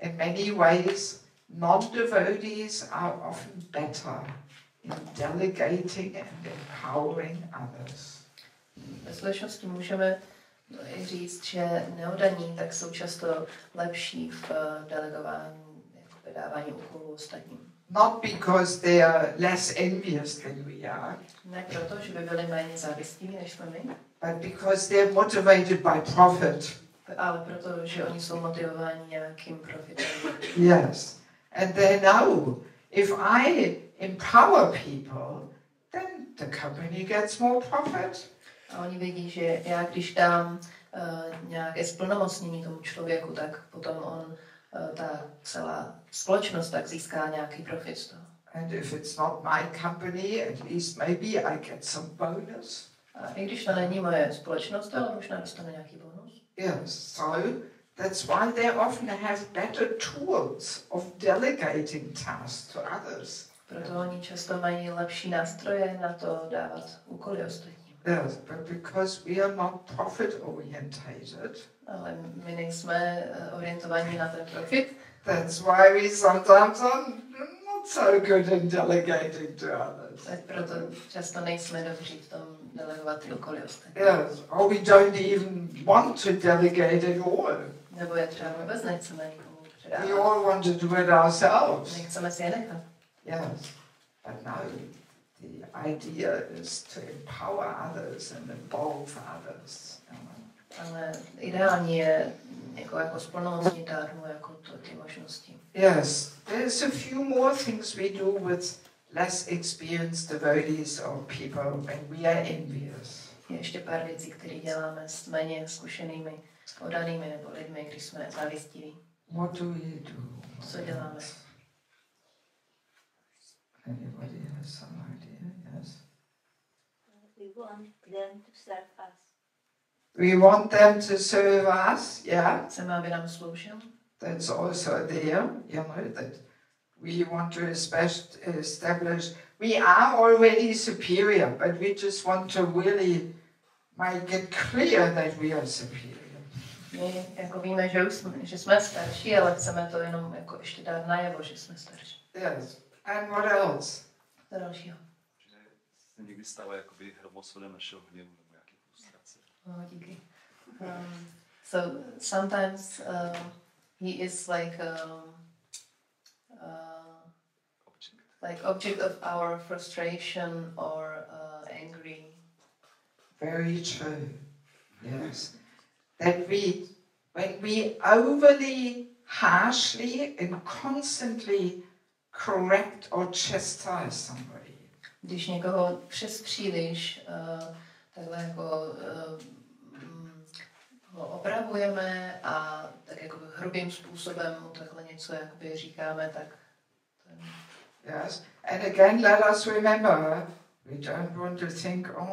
in many ways non-devotees are often better in delegating and empowering others. Ve skutečnosti můžeme i říct, že neoddaní tak jsou často lepší v delegování, jako dávání úkolů ostatním. Not because they are less envious than we are, Ne proto, že by byli méně závistiví než jsme my, but because they're motivated by profit. ale proto, že oni jsou motivováni nějakým profitem. Yes, and they know if I empower people, then the company gets more profit. A oni vědí, že já když dám nějaké splnomocnění tomu člověku, tak potom on, ta celá společnost tak získá nějaký profit z toho. And if it's not my company, at least maybe I get some bonus. A i když to není moje společnost, ale možná dostane nějaký bonus. Yes, so that's why they often have better tools of delegating tasks to others. Proto oni často mají lepší nástroje na to dávat úkoly ostatním. Yes, but because we are not profit orientated, Ale my nejsme orientovaní na ten profit, that's why we sometimes are not so good in delegating to others. tak proto často nejsme dobří v tom delegovat ty úkoly ostatním. Yes, or we don't even want to delegate at all. Nebo je třeba vůbec nechceme nikomu We předávat. all want to do it ourselves. Nechceme si je nechat. Yes, but no, the idea is to empower others and involve others. Ale ideální je jako splnomocnitel, jako ty možnosti. Yes, there's a few more things we do with less experienced devotees or people when we are envious. Je ještě pár věcí, které děláme s méně zkušenými, oddanými nebo lidmi, když jsme závistiví. What do we do? Co děláme? Anybody has some idea? Yes. We want them to serve us. We want them to serve us, yeah. Chceme, aby nám sloužil. That's also there, you know, that we want to establish. We are already superior, but we just want to really make it clear that we are superior. My jako víme, že jsme starší, ale chceme to jenom jako ještě dát najevo, že jsme starší. Yes. And what else? To dalšího. Že se někdy stává jakoby hromosvodem našeho hněvu nebo nějaké frustrace. Díky. So sometimes he is like object of our frustration or angry. Very true. Yes. That when we overly, harshly and constantly correct or chastise somebody. Když někoho přes příliš takhle jako ho opravujeme a tak jako hrubým způsobem mu takhle něco jakoby říkáme, tak Yes. And again, let us remember, we don't want to think, oh,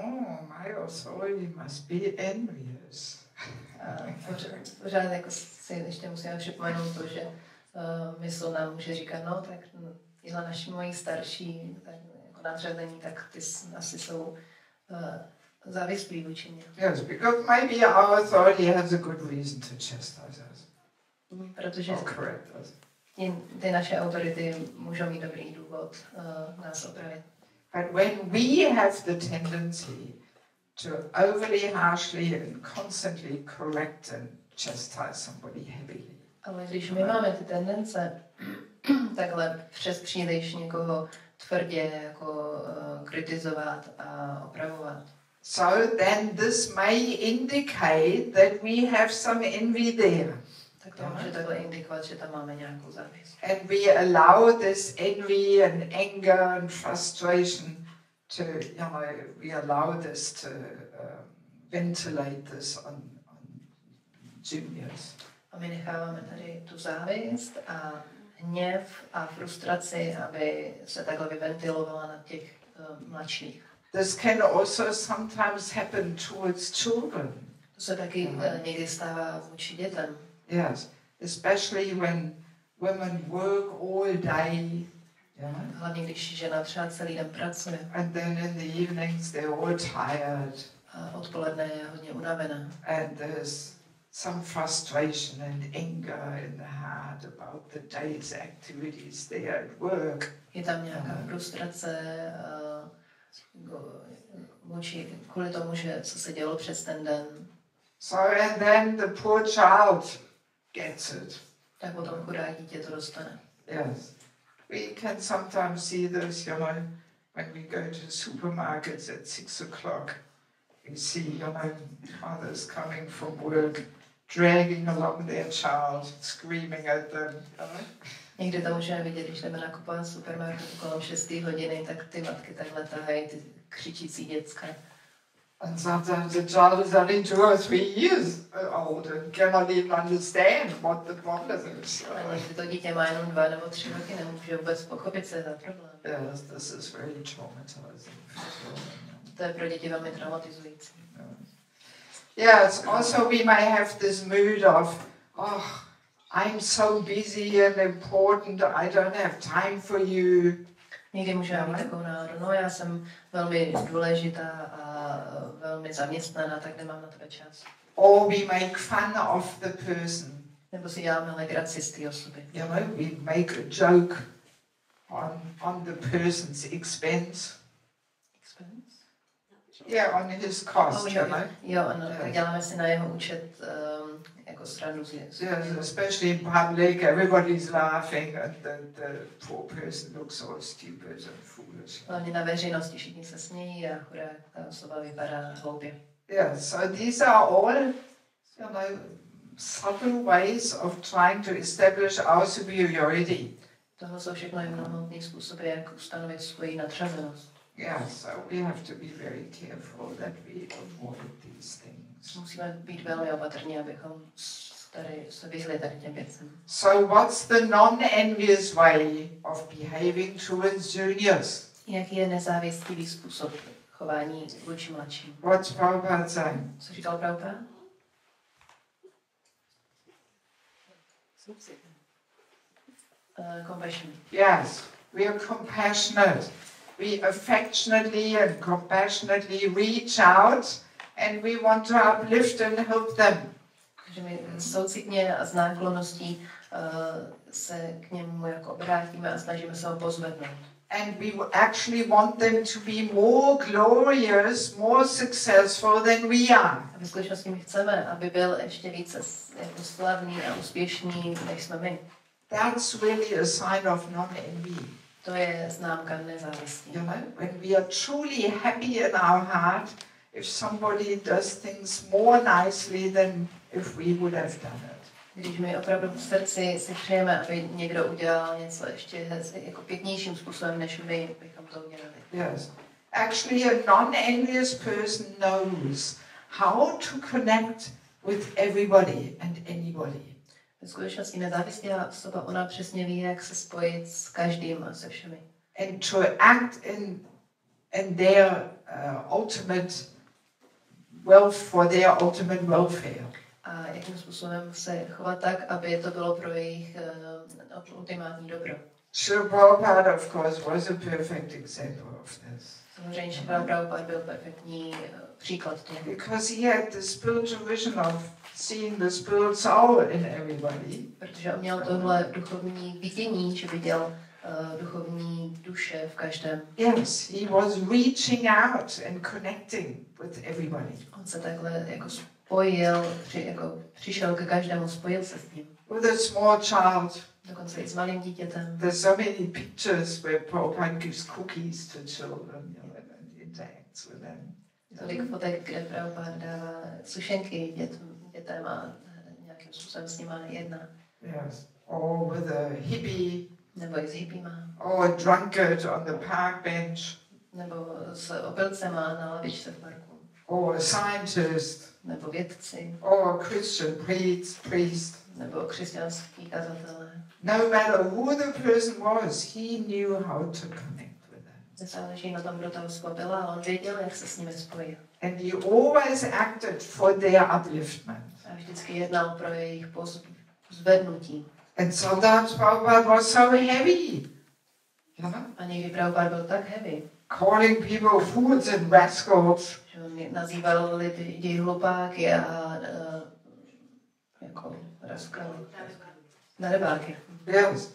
my authority must be envious. pořád jako si ještě musíme připomenout to, že mysl nám může říkat, no tak tyhle naši moji starší tak, jako nadřazení, tak ty asi jsou závislí vůči mě. Yes, because maybe our authority has a good reason to chastise us. Protože Or correct us. ty naše autority můžou mít dobrý důvod nás opravit. But when we have the tendency to overly harshly and constantly correct and chastise somebody heavily. Ale když my máme ty tendence takhle přes příliš někoho tvrdě jako kritizovat a opravovat, so then this may indicate that we have some envy there. tak to může takhle indikovat, že tam máme nějakou závist. And we allow this envy and anger and frustration to, we allow this to ventilate this on juniors. A my necháváme tady tu závist a hněv a frustraci, aby se takhle vyventilovala na těch mladších. This can also sometimes happen towards children. To se taky někdy stává vůči dětem. Yes, especially when women work all day. Hlavně když žena třeba celý den pracuje. And then in the evenings they're all tired. A odpoledne je hodně unavená. And there's some frustration and anger in the heart about the day's activities there at work. Je tam nějaká frustrace kvůli tomu, že co se dělo přes ten den. So and then the poor child gets it. Tak potom chudák dítě to dostane. Yes. We can sometimes see this, when we go to supermarkets at 6 o'clock. We see, mothers coming from work, dragging along their child, screaming at them. Někdy to můžeme vidět, když jdeme nakupovat v supermarketu kolem 6 hodiny, tak ty matky takhle tahají ty křičící děcka. And sometimes the child is only 2 or 3 years old and cannot even understand what the problem is. A někdy to dítě má jenom 2 nebo 3 roky, nemůže vůbec pochopit, co je za problém. Yes, this is very traumatizing. To je pro děti velmi traumatizující. Yes, also we may have this mood of, I'm so busy and important, I don't have time for you. Někdy můžeme mít takovou náladu, já jsem velmi důležitá a velmi zaměstnaná, tak nemám na tebe čas. Or we make fun of the person. Nebo si děláme legraci z té osoby. We make a joke on the person's expense. Expense? Yeah, on his cost, tak děláme si na jeho účet jako srandu z yes, especially in public, everybody's laughing and the poor person looks all stupid and foolish. Hlavně na veřejnosti všichni se smějí a chudá ta osoba vypadá hloupě. Yeah, so these are all, subtle ways of trying to establish our superiority. Tohle jsou všechno jednohmotné způsoby, jak ustanovit svoji nadřazenost. Yeah, so we have to be very careful that we avoid these things. Musíme být velmi opatrní, abychom tady se vyhli tady těm věcem. So what's the non-envious way of behaving towards juniors? Jaký je nezávistivý způsob chování vůči mladším? What's Prabhupada saying? Co říkal Prabhupada? Compassion. Yes, we are compassionate. We affectionately and compassionately reach out and we want to uplift and help them. Takže my soucitně a s náklonností se k němu jako obrátíme a snažíme se ho pozvednout. And we actually want them to be more glorious, more successful than we are. A v skutečnosti my chceme, aby byl ještě více jako slavný a úspěšný, než jsme my. That's really a sign of non-envy. To je známka nezávisti. When we are truly happy in our heart, if somebody does things more nicely than if we would have done it. Když my opravdu v srdci si přejeme, aby někdo udělal něco ještě jako pěknějším způsobem, než my bychom to udělali. Yes. Actually, a non-envious person knows how to connect with everybody and anybody. V skutečnosti nezávislá osoba, ona přesně ví, jak se spojit s každým a se všemi. And to act in their ultimate for their ultimate welfare. A jakým způsobem se chovat tak, aby to bylo pro jejich ultimátní dobro. Srila Prabhupada, of course, was a perfect example of this. Samozřejmě Srila Prabhupada byl perfektní příklad toho. Because he had the spiritual vision of seeing the spirit soul in everybody. Protože on měl tohle duchovní vidění, že viděl duchovní duše v každém. Yes, he was reaching out and connecting with everybody. On se takhle jako spojil, přišel ke každému, spojil se s ním. with a small child. Dokonce i s malým dítětem. There's so many pictures where Prabhupada gives cookies to children, you know, and interacts with them. Tolik fotek, kde Prabhupada dává sušenky dětem a nějakým způsobem s nima jedná. Yes. Or with a hippie. Nebo i s hippiema. Or a drunkard on the park bench. Nebo s opilcema na lavičce v parku. Or a scientist. Nebo vědci. Or a Christian priest. Nebo křesťanský kazatelé. No matter who the person was, he knew how to connect with them. Nezáleží na tom, kdo ta osoba byla, ale on věděl, jak se s nimi spojit. And he always acted for their upliftment. A vždycky jednal pro jejich zvednutí. And sometimes Prabhupada was so heavy. You know? A někdy Prabhupada byl tak heavy, calling people fools and rascals. že on nazýval lidi hlupáky a jako rascally. Darebáky. Yes.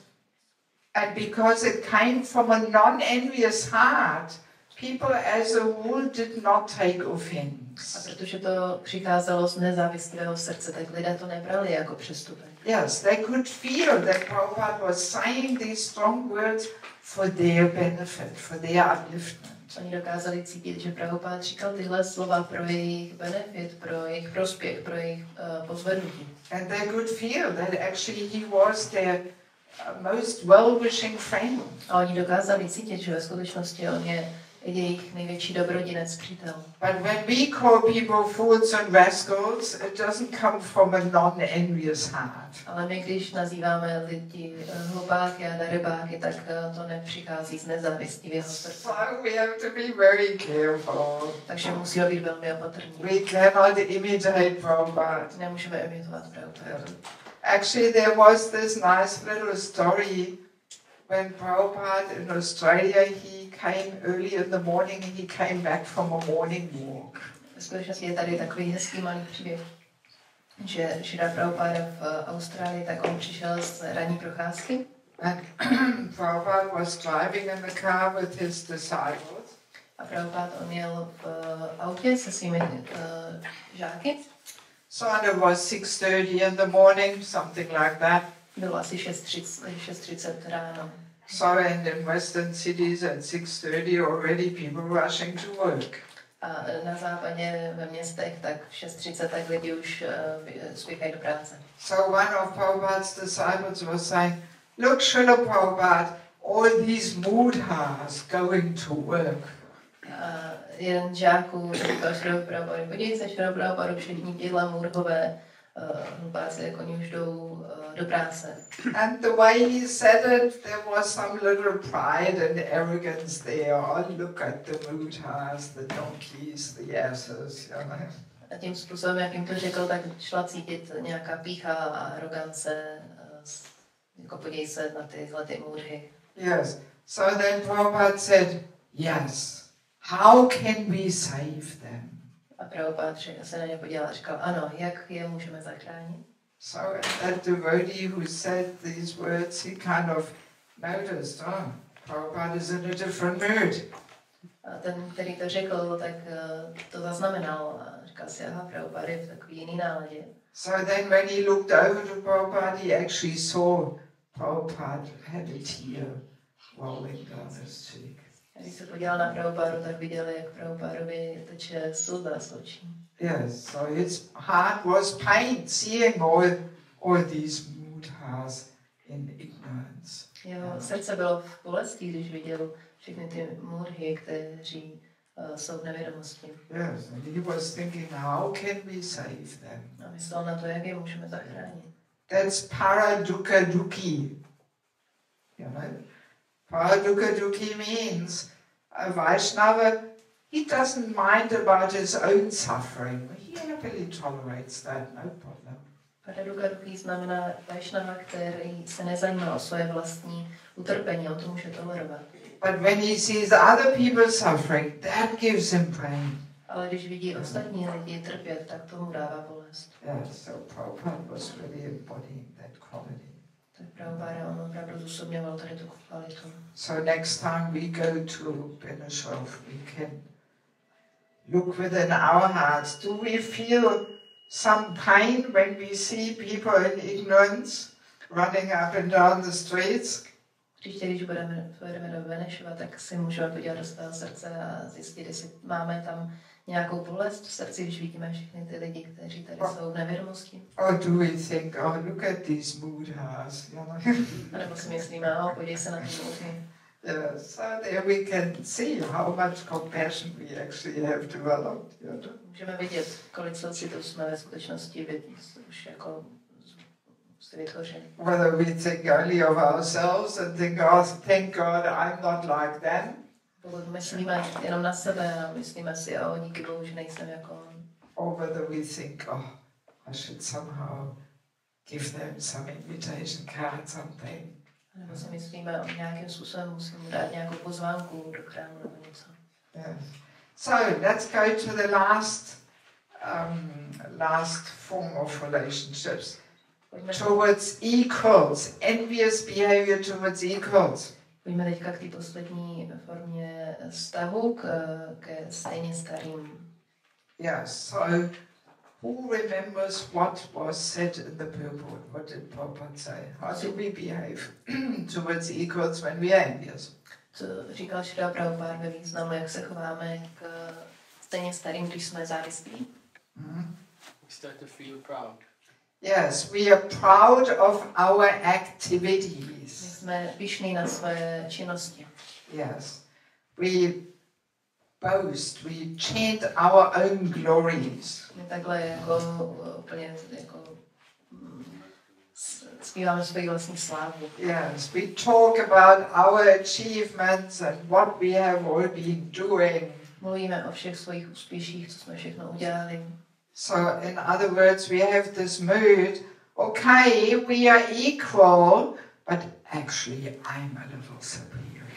And because it came from a non-envious heart, people as a rule did not take offense. A protože to přicházelo z nezávislého srdce, tak lidé to nebrali jako přestupek. Yes, they could feel that Prabhupada was saying these strong words for their benefit, for their upliftment. Oni dokázali cítit, že Prabhupada říkal tyhle slova pro jejich benefit, pro jejich prospěch, pro jejich pozvednutí. And they could feel that actually he was their most well-wishing friend. A oni dokázali cítit, že ve skutečnosti on je jejich největší dobrodinec, přítel. But when we call people fools and rascals, it doesn't come from a non-envious heart. Ale my, když nazýváme lidi hlupáky a darebáky, tak to nepřichází z nezávistivého srdce. So we have to be very careful. Takže musíme být velmi opatrní. We cannot imitate Prabhupada. Nemůžeme imitovat Prabhupada. Actually, there was this nice little story when Prabhupada in Australia, he came early in the morning, he came back from a morning walk. V skutečnosti je tady takový hezký malý příběh, že Šrila Prabhupada v Austrálii, tak on přišel z ranní procházky. And Prabhupada was driving in the car with his disciples. A Prabhupada on jel v autě se svými žáky. So it was 6:30 in the morning, something like that. Bylo asi 6:30 ráno. So and in Western cities at 6:30 already people rushing to work. A na západě ve městech tak v 6:30 tak lidi už spěchají do práce. So one of Prabhupada's disciples was saying, "Look, Srila Prabhupada, all these mudhas going to work." A jeden z žáků říkal Šrilu Prabhupada, podívej se Šrilu Prabhupada, všichni tihle murhové hlupáci, jako oni už jdou do práce. And the way he said it, there was some little pride and arrogance there. Oh, look at the mudhas, the donkeys, the asses, you know. A tím způsobem, jak jim to řekl, tak šla cítit nějaká pýcha a arogance, jako podívej se na tyhle ty murhy. Yes. So then Prabhupada said, yes, how can we save them? A Prabhupada se na ně podíval a říkal, ano, jak je můžeme zachránit? So that devotee who said these words, he kind of noticed, oh, Prabhupada is in a different mood. A ten, který to řekl, tak to zaznamenal a říkal si, aha, Prabhupada je v takový jiný náladě. So then when he looked over to Prabhupada, he actually saw Prabhupada had a tear rolling down his cheek. A když se podíval na Prabhupádu, tak viděl, jak Prabhupádovi teče slza z očí. Yes, so his heart was pained seeing all these mudhas in ignorance. Jeho srdce bylo v bolesti, když viděl všechny ty murhy, kteří jsou v nevědomosti. Yes, and he was thinking, how can we save them? A myslel na to, jak je můžeme zachránit. That's paradukha dukhi. You know? Paradukha dukhi means a Vaishnava, he doesn't mind about his own suffering. He happily tolerates that, no problem. Paradukha dukhi znamená Vaishnava, který se nezajímá o svoje vlastní utrpení, on to může tolerovat. But when he sees other people suffering, that gives him pain. Ale když vidí ostatní lidi trpět, tak tomu dává bolest. Yeah, so Prabhupada was really embodying that quality. Tak Prabhupada, on opravdu zosobňoval tady tu kvalitu. So next time we go to Benishov, we can look within our hearts. Do we feel some pain when we see people in ignorance running up and down the streets? Příště, když pojedeme do Benešova, tak si můžeme podívat do svého srdce a zjistit, jestli máme tam nějakou bolest v srdci, když vidíme všechny ty lidi, kteří tady jsou v nevědomosti. Or do we think, oh, look at these moodhas, you know? A nebo si myslíme, podívej se na ty moudhy. Yeah, so there we can see how much compassion we actually have developed. You know? Můžeme vidět, kolik soucitu jsme ve skutečnosti už jako si vytvořili. Whether we think only of ourselves and think, oh, thank God I'm not like them. Pokud myslíme jenom na sebe a myslíme si, díky Bohu, že nejsem jako on. Or whether we think, oh, I should somehow give them some invitation card, something. Nebo si myslíme, nějakým způsobem musím dát nějakou pozvánku do chrámu nebo něco. Yeah. So let's go to the last form of relationships. Towards equals, envious behavior towards equals. Pojďme teďka k té poslední formě vztahu ke stejně starým. Yes, so who remembers what was said in the purport? What did Prabhupada say? How do we behave towards equals when we are envious? Co říkal Šrila Prabhupada ve významu, jak se chováme k stejně starým, když jsme závislí? We start to feel proud. Yes, we are proud of our activities. My jsme pyšní na své činnosti. Yes, we boast, we chant our own glories. My takhle jako úplně jako zpíváme svoji vlastní slávu. Yes, we talk about our achievements and what we have all been doing. Mluvíme o všech svých úspěších, co jsme všechno udělali. So, in other words, we have this mood, okay, we are equal, but actually I'm a little superior.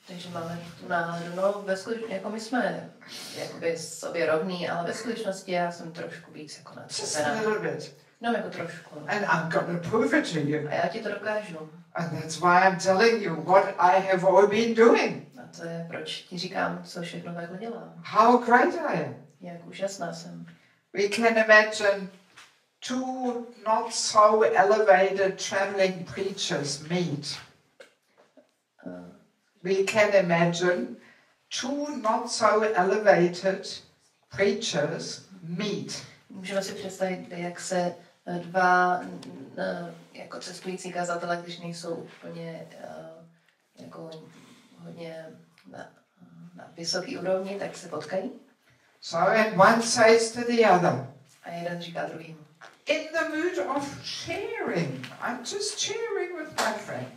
Takže máme tu náladu, jako my jsme jakoby sobě rovní, ale ve skutečnosti já jsem trošku víc jako nadřazená. Just a little bit. No, jako trošku. And I'm going to prove it to you. A já ti to dokážu. And that's why I'm telling you what I have all been doing. A to je, proč ti říkám, co všechno takhle dělám. How great I am. Jak úžasná jsem. We can imagine two not so elevated traveling preachers meet. We can imagine two not so elevated preachers meet. Můžeme si představit, jak se dva jako cestující kazatelé, když nejsou úplně jako hodně na vysoké úrovni, tak se potkají. So and one says to the other. A jeden říká druhým. In the mood of sharing. I'm just sharing with my friend.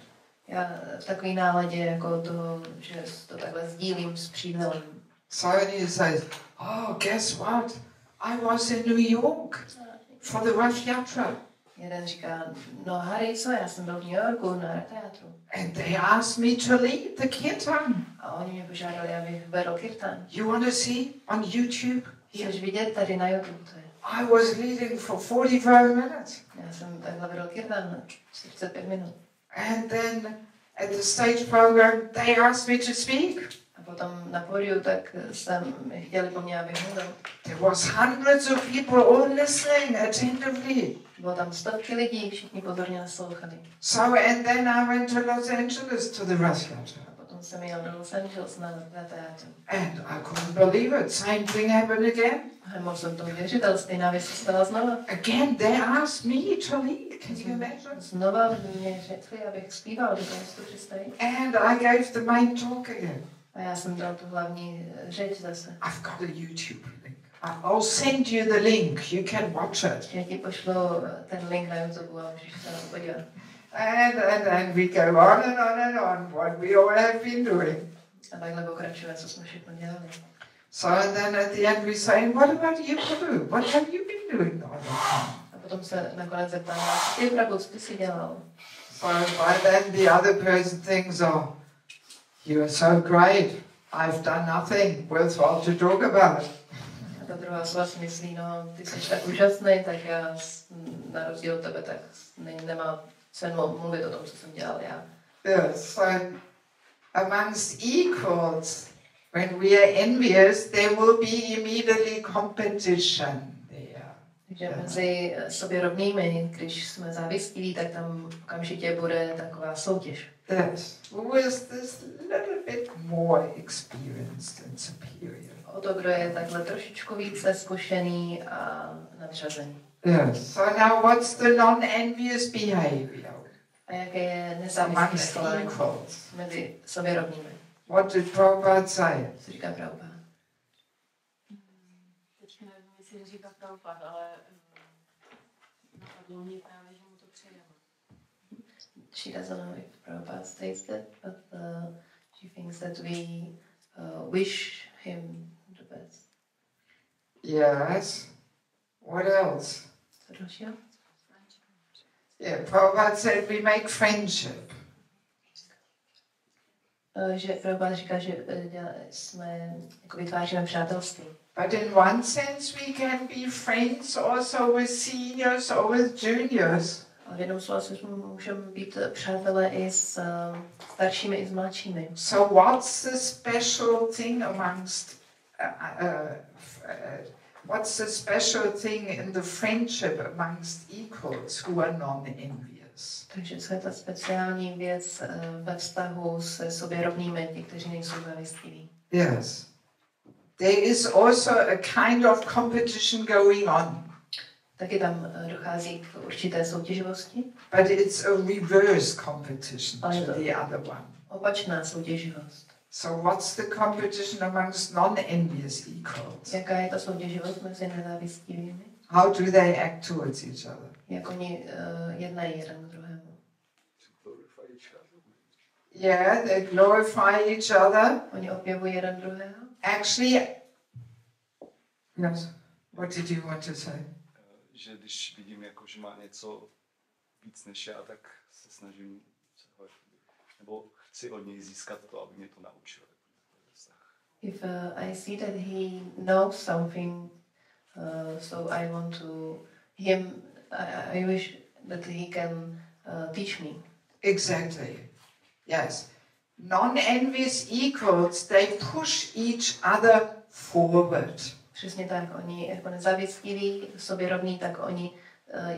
Já v takové náladě jako toho, že to takhle sdílím s přítelem. So and he says, oh, guess what? I was in New York for the Rath Yatra. Jeden říká, no Harry, co, já jsem byl v New Yorku na teatru. And they asked me to lead the kirtan. A oni mě požádali, abych vedl kirtan. You want to see on YouTube? Chceš vidět tady na YouTube, to je. I was leading for 45 minutes. Já jsem takhle vedl kirtan na 45 minut. And then at the stage program, they asked me to speak. A potom na pódiu tak jsem chtěli po mně, abych mluvil. There was hundreds of people all listening attentively. Bylo tam stovky lidí, všichni pozorně naslouchali. So and then I went to Los Angeles to the Rath Yatra. A potom jsem jel do Los Angeles na teatru. And I couldn't believe it. Same thing happened again. A nemohl jsem tomu věřit, ale stejná věc se stala znova. Again, they asked me to lead. Can you imagine? Znova mě řekli, abych zpíval, dokážu si to představit. And I gave the main talk again. A já jsem dal tu hlavní řeč zase. I've got a YouTube link. I'll send you the link. You can watch it. Já ti pošlu ten link na YouTube a můžeš se na to podívat. And we go on and on and on what we all have been doing. A takhle pokračujeme, co jsme všechno dělali. So and then at the end we say, what about you, Prabhu? What have you been doing all the time? A potom se nakonec zeptáme, ty Prabhu, co ty jsi dělal? So by then the other person thinks, oh, you are so great. I've done nothing worthwhile to talk about. A ta druhá osoba si myslí, no, ty jsi tak úžasný, tak já na rozdíl od tebe tak nemá cenu mluvit o tom, co jsem dělal já. Yes, so amongst equals, when we are envious, there will be immediately competition there. Takže mezi sobě rovnými, když jsme závistiví, tak tam okamžitě bude taková soutěž. Yes. Who is this little bit more experienced and superior? O to, kdo je takhle trošičku více zkušený a nadřazený. Yes. So now what's the non-envious behavior A jaké je nezávislé amongst chování equals? mezi sobě rovnými? What did Prabhupada say? Co říká Prabhupada? Teď nevím, jestli říká Prabhupada, ale napadlo mě právě, že mu to přejeme. She doesn't know if Prabhupada states that, but she thinks that we wish him the best. Yes. What else? Co dalšího? Yeah, Prabhupada said we make friendship. Že Prabhupada říká, že jsme, jako vytváříme přátelství. But in one sense we can be friends also with seniors or with juniors. Ale v jednom slova můžeme být přátelé i s staršími, i s mladšími. So what's the special thing amongst what's the special thing in the friendship amongst equals who are non-envious? Takže co je ta speciální věc ve vztahu se sobě rovnými, ti, kteří nejsou závistiví? Yes. There is also a kind of competition going on. Taky tam dochází k určité soutěživosti. But it's a reverse competition to the other one. Opačná soutěživost. So what's the competition amongst non-envious equals? Jaká je ta soutěživost mezi nezávistivými? How do they act towards each other? Jak oni jednají jeden k druhému? Yeah, they glorify each other. Oni objevují jeden druhého. Actually, yes. What did you want to say? Že když vidím, jako, že má něco víc než já, tak se snažím se ho, nebo chci od něj získat to, aby mě to naučil. If I see that he knows something, so I want to him. I wish that he can teach me. Exactly. Yes. Non-envious equals, they push each other forward. Přesně tak, oni jako nezávistiví, sobě rovní, tak oni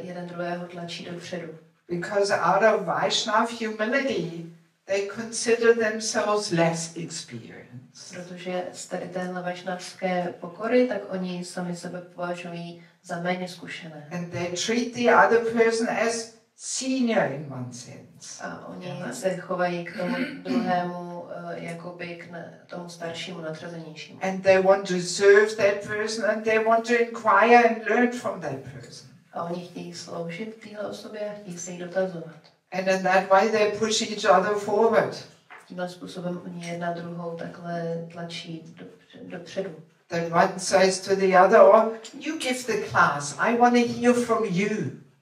jeden druhého tlačí dopředu. Because out of Vaishnav humility, they consider themselves less experienced. Protože z tady téhle vašnavské pokory, tak oni sami sebe považují za méně zkušené. And they treat the other person as senior in one sense. A oni se chovají k tomu druhému jakoby k tomu staršímu, nadřazenějšímu. And they want to serve that person and they want to inquire and learn from that person. A oni chtějí sloužit téhle osobě a chtějí se jí dotazovat. And in that way they push each other forward. Tímhle způsobem oni jedna druhou takhle tlačí dopředu. Then one says to the other, oh, you give the class, I want to hear from you.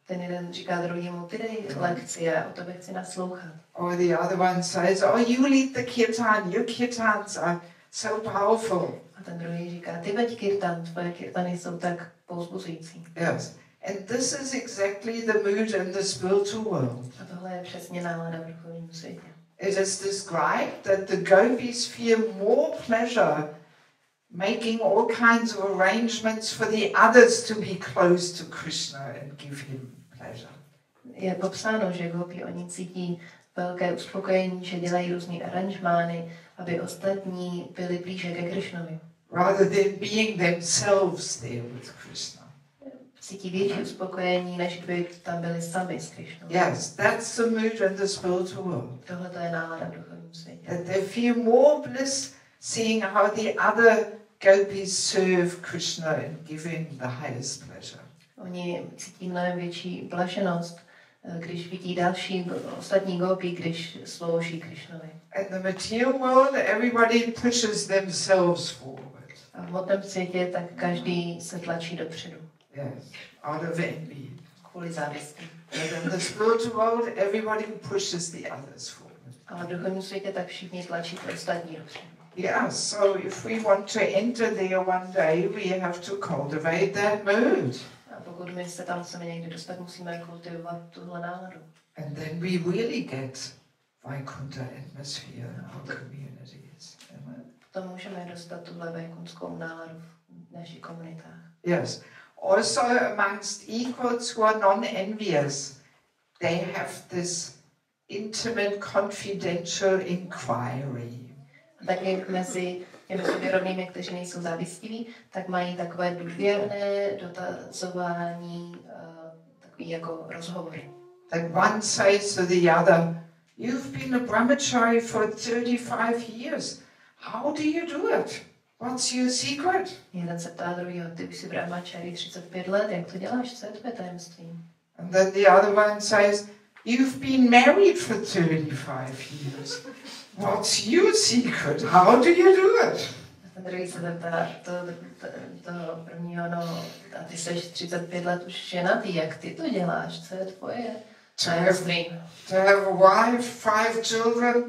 Ten jeden říká druhému, ty dej lekci, já o tebe chci naslouchat. Or the other one says, oh, you lead the kirtan, your kirtans are so powerful. A ten druhý říká, ty veď kirtan, tvoje kirtany jsou tak povzbuzující. Yes. And this is exactly the mood in the spiritual world. A tohle je přesně nálada v duchovním světě. It is described that the gopis feel more pleasure making all kinds of arrangements for the others to be close to Krishna and give him pleasure. Je popsáno, že gopi oni cítí velké uspokojení, že dělají různý aranžmány, aby ostatní byli blíže ke Krišnovi. Rather than being themselves there with Krishna. Cítí větší uspokojení, než by tam byli sami s Krišnou. Yes, that's the mood in the spiritual world. Tohle to je nálada v duchovním světě. That they feel more bliss seeing how the other gopis serve Krishna and give him the highest pleasure. Oni cítí mnohem větší blaženost, když vidí další ostatní gopi, když slouží Krišnovi. In the material world, everybody pushes themselves forward. A v hmotném světě tak každý se tlačí dopředu. Yes, out of envy. Kvůli závisti. And in the spiritual world, everybody pushes the others forward. Ale v duchovním světě tak všichni tlačí ty ostatní dopředu. Yeah, so if we want to enter there one day, we have to cultivate that mood. A pokud my se tam chceme někdy dostat, musíme kultivovat tuhle náladu. And then we really get Vaikuntha atmosphere in our communities. Potom můžeme dostat tuhle vajkunskou náladu v našich komunitách. Yes. Also amongst equals who are non-envious, they have this intimate confidential inquiry. Taky mezi těmi sobě rovnými, kteří nejsou závistiví, tak mají takové důvěrné dotazování, takový jako rozhovory. That one says to the other, "You've been a brahmachari for 35 years. How do you do it? What's your secret?" Jeden se ptá druhýho, ty už jsi brahmachari 35 let, jak to děláš, co je tvé tajemství? And then the other one says, "You've been married for 35 years. What's your secret? How do you do it?" A ten druhý se zeptá toho prvního, no, a ty jsi 35 let už ženatý, jak ty to děláš, co je tvoje tajemství? To have a wife, 5 children,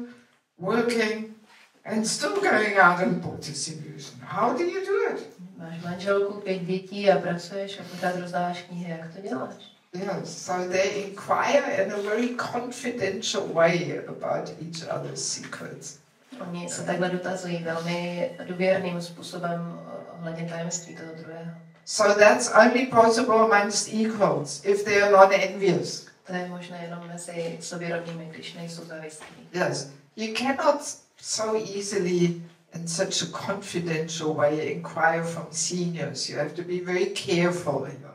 working, and still going out and book distribution. How do you do it? Máš manželku, 5 dětí a pracuješ a pořád rozdáváš knihy, jak to děláš? Yes, so they inquire in a very confidential way about each other's secrets. Oni se takhle dotazují velmi důvěrným způsobem ohledně tajemství toho druhého. So that's only possible amongst equals, if they are non-envious. To je možné jenom mezi sobě rovnými, když nejsou závistiví. Yes, you cannot so easily in such a confidential way inquire from seniors. You have to be very careful, you know.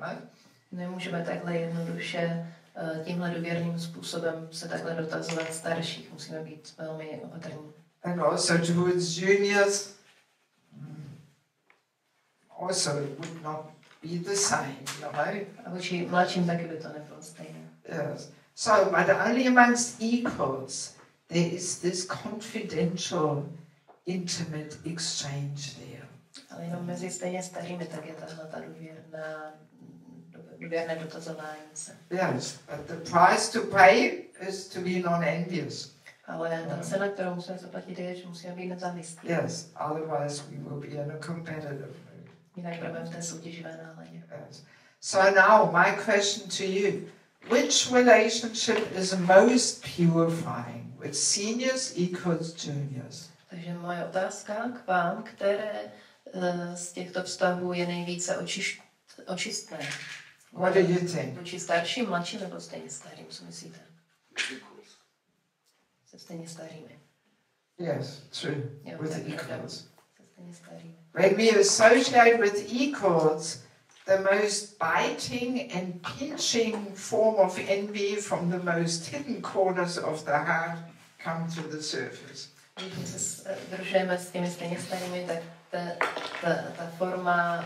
Nemůžeme takhle jednoduše tímhle důvěrným způsobem se takhle dotazovat starších. Musíme být velmi opatrní. And also towards juniors, also it would not be the same, you know. A vůči mladším taky by to nebylo stejné. Yes. So, but only amongst equals, there is this confidential, intimate exchange there. Ale jenom mezi stejně starými tak je tahle ta důvěrné dotazování se. Yes, but the price to pay is to be non-envious. Ale ta cena, kterou musíme zaplatit, je, že musíme být nezávislí. Yes, otherwise we will be in a competitive mood. Jinak budeme v té soutěživé náladě. Yes. So now my question to you, which relationship is most purifying, with seniors equals juniors? Takže moje otázka k vám, které z těchto vztahů je nejvíce očistné? What do you think? Vůči starším, mladším nebo stejně starým, co myslíte? Se stejně starými. Yes, true, Jo, with tak the je pravda. equals. Se stejně starými. When we associate with equals, the most biting and pinching form of envy from the most hidden corners of the heart come to the surface. Když my se držujeme s těmi stejně starými, tak ta forma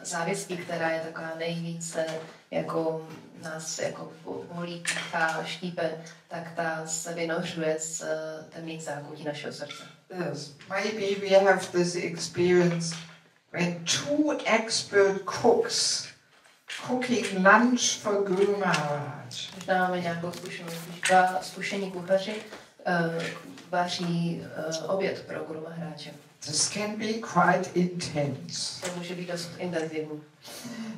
závistí, která je taková nejvíce, jako nás jako bolí, píchá, štípe, tak ta se vynořuje z temných zákutí našeho srdce. Yes, maybe we have this experience when 2 expert cooks cooking lunch for Guru Maharaj. Možná máme nějakou zkušenost, když 2 zkušení kuchaři vaří oběd pro Guru Maharáče. This can be quite intense. To může být dost intenzivní.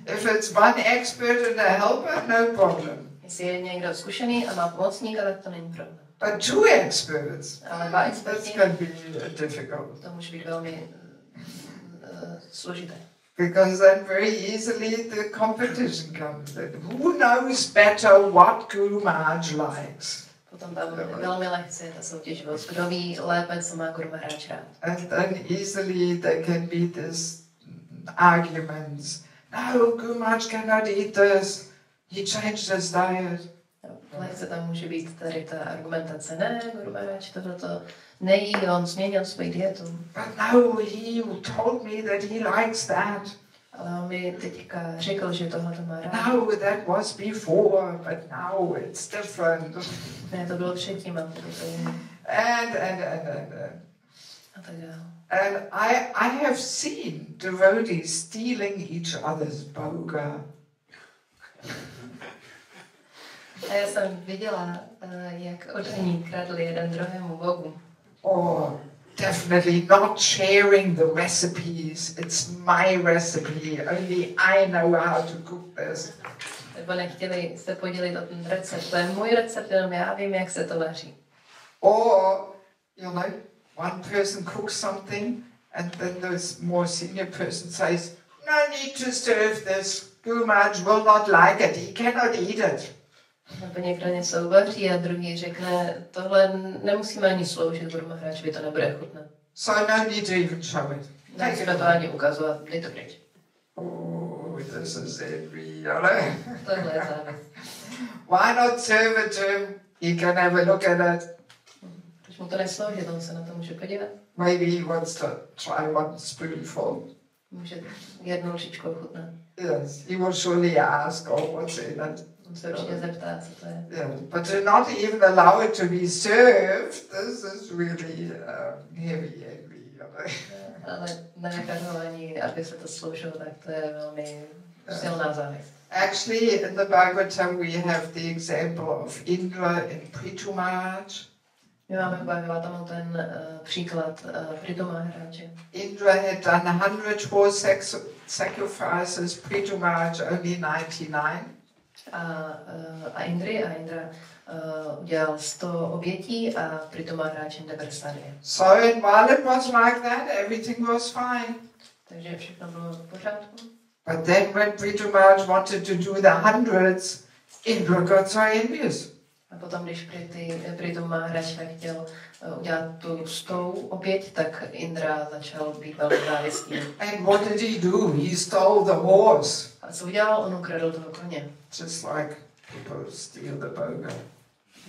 If it's one expert and a helper, no problem. Jestli je někdo zkušený a má pomocníka, tak to není problém. But 2 experts, Ale 2 that's experti, going to be difficult. to může být velmi složité. Because then very easily the competition comes in. Who knows better what Guru Maharaj likes? Potom tam velmi lehce je ta soutěživost. Kdo ví lépe, co má Guru Maharaj rád. And then easily there can be this arguments. No, Guru Maharaj cannot eat this. He changed his diet. Lehce tam může být tady ta argumentace. Ne, Guru Maharaj tohleto nejí, on změnil svoji dietu. But no, he told me that he likes that. Ale on mi teďka řekl, že tohle to má rád. No, that was before, but now it's different. Ne, to bylo předtím, a to je. And. A tak dále. And I have seen devotees stealing each other's boga. A já jsem viděla, jak oddaní kradli jeden druhému bogu. Or definitely not sharing the recipes. It's my recipe. Only I know how to cook this. Nebo nechtěli se podělit o ten recept. To je můj recept, jenom já vím, jak se to vaří. Or, you know, one person cooks something and then the more senior person says, no need to serve this. Guru Maharaj will not like it. He cannot eat it. Nebo někdo něco uvaří a druhý řekne, tohle nemusíme ani sloužit, Guru Maharaj, by to nebude chutnat. So no need to even show it. Nemusíme to ani ukazovat, dej to pryč. Oh, this is envy, ale. Tohle je závist. Why not serve it to him? He can have a look at it. Proč mu to nesloužit, on se na to může podívat. Maybe he wants to try one spoonful. Může jednou lžičkou chutnat. Yes, he will surely ask, oh, what's in it? On se určitě zeptá, co to je. Yeah, but to not even allow it to be served, this is really heavy envy. Ale nenechat ho ani, aby se to sloužilo, tak to je velmi silná závist. Actually, in the Bhagavatam we have the example of Indra and Prithu Maharaj. My máme v Bhagavatamu ten příklad Prithu Maharaje. Indra had done 100 horse sacrifices, Prithu Maharaj only 99. A Indra udělal 100 obětí a Prithu Maharaj 99. So, and while it was like that, everything was fine. Takže všechno bylo v pořádku. But then when Prithu Maharaj wanted to do the hundreds, Indra got so envious. A potom, když Prithu Maharaj chtěl udělat tu 100 oběť, tak Indra začal být velmi závistný. And what did he do? He stole the horse. A co udělal? On ukradl toho koně. Just like people steal the boga.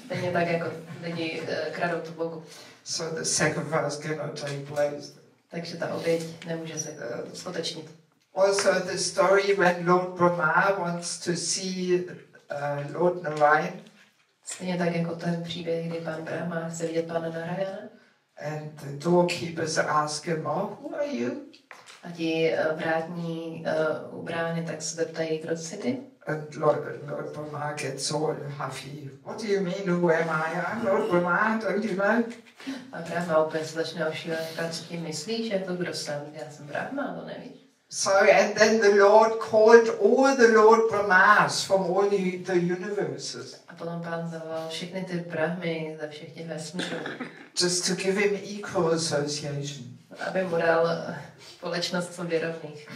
Stejně tak, jako lidi kradou tu bogu. So the sacrifice cannot take place. Takže ta oběť nemůže se uskutečnit. Also the story when Lord Brahma wants to see Lord Narayan. Stejně tak jako ten příběh, kdy pan Brahma chce vidět pana Narayana. And the doorkeepers ask him, oh, who are you? A ti vrátní u brány tak se zeptají, kdo jsi ty? And Lord Brahma gets all huffy. What do you mean, who am I? I'm Lord Brahma, don't you know? A Brahma opět se začne ošívat, co tím myslíš, že to kdo jsem? Já jsem Brahma, to nevíš. So, and then the Lord called all the Lord Brahmas from all the universes. A potom pán zavolal všechny ty Brahmy ze všech těch vesmírů. Just to give him equal association. Aby mu dal společnost sobě rovných.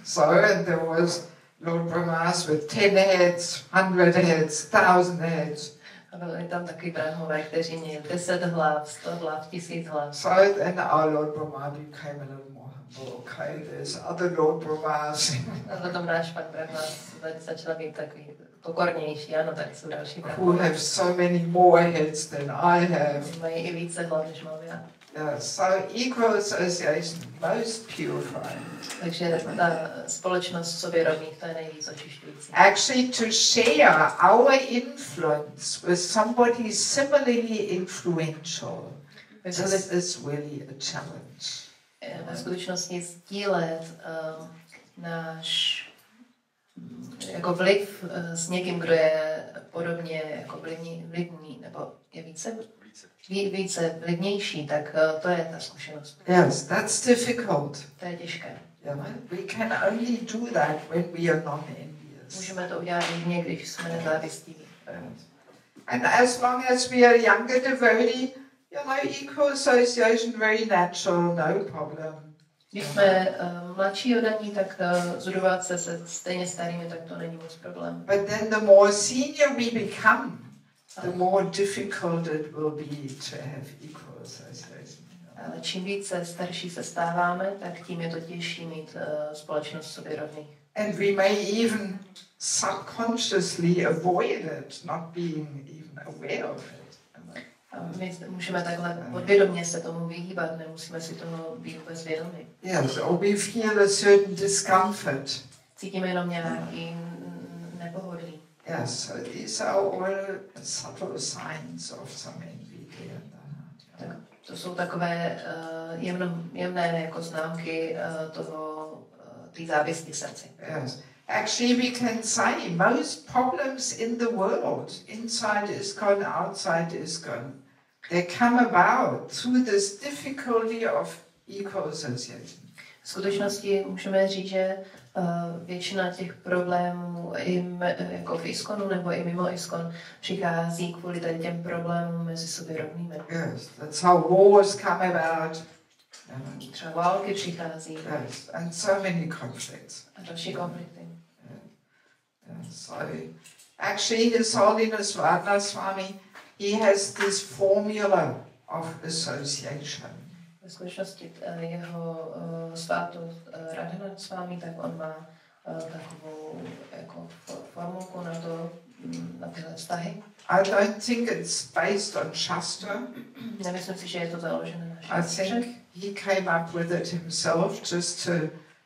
So, and there was Lord Brahmas with 10 heads, 100 heads, 1000 heads. A byli tam taky Brahmové, kteří měli 10 hlav, 100 hlav, 1000 hlav. So then our Lord Brahma became a little more humble. Okay, there's other Lord Brahmas. A potom náš pan Brahma začal být takový pokornější, ano, tak jsou další who Brahmové. have so many more heads than I have. Mají i více hlav, než mám já. Yeah, so equal association, most purifying. Takže ta společnost sobě rovných, to je nejvíc očišťující. Actually, to share our influence with somebody similarly influential, this is really a challenge. Ve skutečnosti sdílet náš jako vliv s někým, kdo je podobně jako vlivný, nebo je více vlivnější, tak to je ta zkušenost. Yes, that's difficult. To je těžké. Yeah, we can only do that when we are not envious. Můžeme to udělat jedině, když jsme nezávistiví. And as long as we are younger devotee, equal association, very natural, no problem. Když jsme mladší oddaní, tak zudovat se stejně starými, tak to není moc problém. But then the more senior we become, the more difficult it will be to have equal association. Ale čím více starší se stáváme, tak tím je to těžší mít společnost sobě rovných. And we may even subconsciously avoid it, not being even aware of it. A my můžeme takhle podvědomě se tomu vyhýbat, nemusíme si toho být vůbec vědomi. Yes, or we feel a certain discomfort. Cítíme jenom nějaký nepohodlí. Yes, so these are all subtle signs of some envy there in the heart. To jsou takové jemné jako známky té závisti srdci. Yes. Actually, we can say most problems in the world, inside ISKCON, outside ISKCON, they come about through this difficulty of equal association. V skutečnosti můžeme říct, že většina těch problémů jako v ISKCONu nebo i mimo ISKCON přichází kvůli těm problémům mezi sobě rovnými. Yes, that's how wars come about. Třeba války přichází. Yes, and so many conflicts. A další konflikty. So, actually, His Holiness Radha Swami, he has this formula of association. Ve skutečnosti jeho svátost Radhanath Swami, tak on má takovou jako formulku na to, na tyhle vztahy. I don't think it's based on Shastra. Nemyslím si, že je to založené na I šastře. think he came up with it himself just to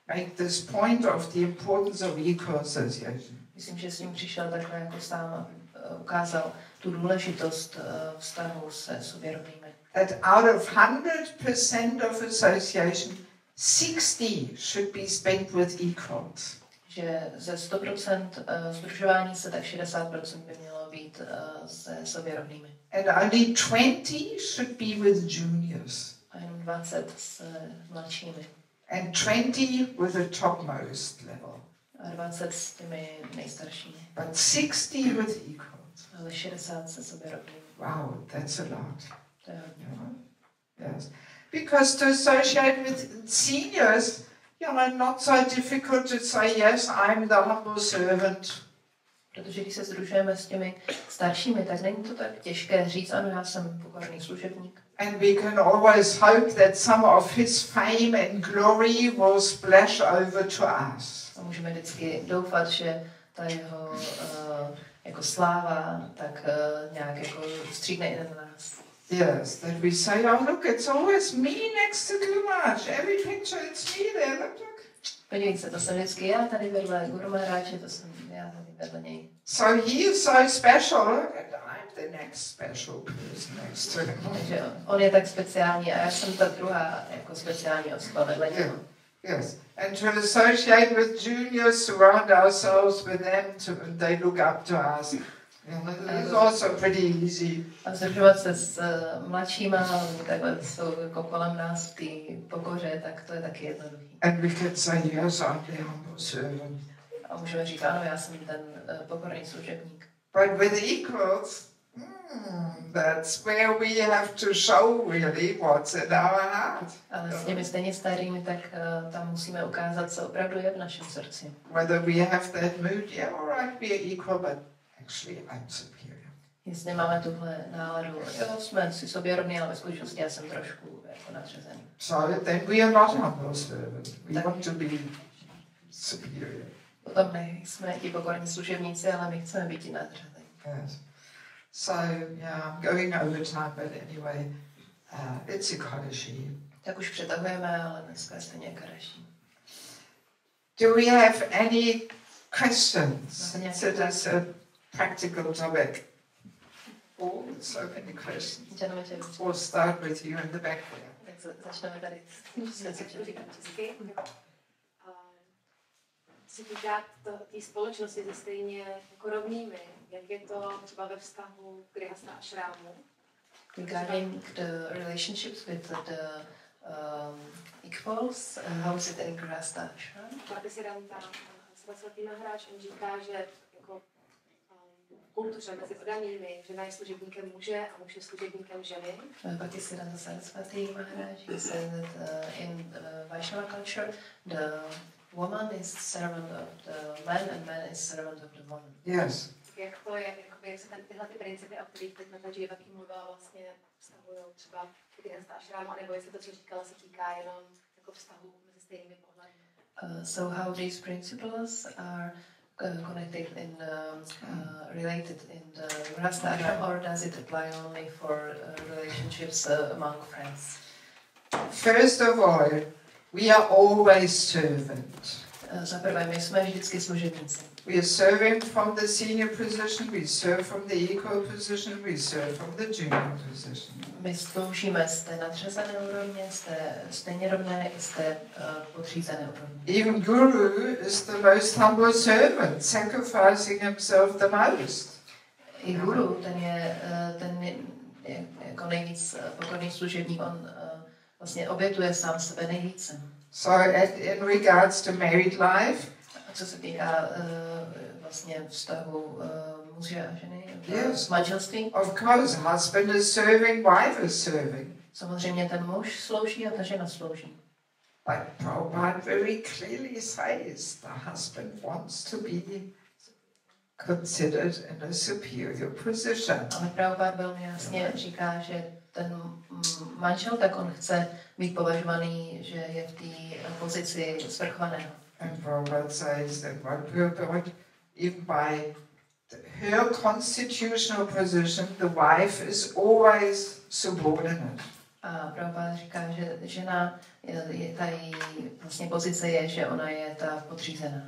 make this point of the importance of eco-association. Myslím, že s ním přišel takhle jako sám a ukázal tu důležitost vztahu se soběrovnými. That out of 100% of association, 60 should be spent with equals. Že ze 100% sdružování se tak 60% by mělo být se soběrovnými. And only 20 should be with juniors. A jenom 20 s mladšími. And 20 with the topmost level. A 20 s těmi nejstaršími. But 60 with equals. Ale 60 se soběrovnými. Wow, that's a lot. To je hodně. Yes. Because to associate with seniors, not so difficult to say, yes, I'm the humble servant. Protože když se sdružujeme s těmi staršími, tak není to tak těžké říct, ano, já jsem pokorný služebník. And we can always hope that some of his fame and glory will splash over to us. A můžeme vždycky doufat, že ta jeho jako sláva tak nějak jako střídne i na nás. Yes, that we say, oh look, it's always me next to Gurumaharaj. Every picture it's me there, look. Podívejte se, to jsem vždycky já tady vedle Guru Maharáče, to jsem já tady vedle něj. So he is so special, and I'm the next special person next to him. Takže on je tak speciální a já jsem ta druhá jako speciální osoba vedle něj. Yes, and to associate with juniors, surround ourselves with them, they look up to us. It's also pretty easy. A združovat se s mladšíma, takhle jsou jako kolem nás v té pokoře, tak to je taky jednoduchý. And we can say, yes, I'm the humble servant. A můžeme říct, ano, já jsem ten pokorný služebník. But with equals, that's where we have to show really what's in our heart. Ale s těmi stejně starými, tak tam musíme ukázat, co opravdu je v našem srdci. Whether we have that mood, yeah, all right, we are equal, but actually I'm superior. Jestli máme tuhle náladu, jo, jsme si sobě rovní, ale ve skutečnosti já jsem trošku jako nadřazený. So then we are not humble servants. We want to be superior. Potom nejsme ti pokorní služebníci, ale my chceme být i nadřazení. Yes. So yeah, I'm going over time, but anyway, it's Ekadashi. Tak už přetahujeme, ale dneska je stejně Ekadashi. Do we have any questions? So that's a practical topic. Oh, so many questions. We'll start with you in the back there. Tak začneme tady. Co se týká té společnosti se stejně jako rovnými, jak je to třeba ve vztahu k grihasta a šrámu? Regarding the relationships with the equals, how is it in grihasta ashram? Bhaktisiddhanta Saraswati Maharaj, on říká, že jako kultuře mezi oddanými, žena je služebníkem muže a muž je služebníkem ženy. Bhaktisiddhanta Saraswati Maharaj, he said that in Vaishnava culture, the woman is servant of the man and man is servant of the woman. Yes. Jak to je, jakoby, jak se tyhle ty principy, o kterých teď Mataji Dévakí mluvila, vlastně vztahují třeba k grihasta ashramu, nebo jestli to, co říkala, se týká jenom jako vztahu mezi stejnými pohledy. So how these principles are connected in related in the grihasta ashram, or does it apply only for relationships among friends? First of all, we are always servant. Za prvé, my jsme vždycky služebníci. We are serving from the senior position, we serve from the equal position, we serve from the junior position. My sloužíme z té nadřazené úrovně, z té stejně rovné i z té podřízené úrovně. Even Guru is the most humble servant, sacrificing himself the most. I guru, ten je jako nejvíc pokorný služebník, on vlastně obětuje sám sebe nejvíce. So in regards to married life, co se týká vlastně vztahu muže a ženy, yes, manželství. Of course, husband is serving, wife is serving. Samozřejmě ten muž slouží a ta žena slouží. But Prabhupada very clearly says the husband wants to be considered in a superior position. Ale Prabhupada velmi jasně říká, že ten manžel, tak on chce být považovaný, že je v té pozici svrchovaného. And Prabhupada says that even by her constitutional position, the wife is always subordinate. A Prabhupada říká, že žena, ta její vlastně pozice je, že ona je ta podřízená.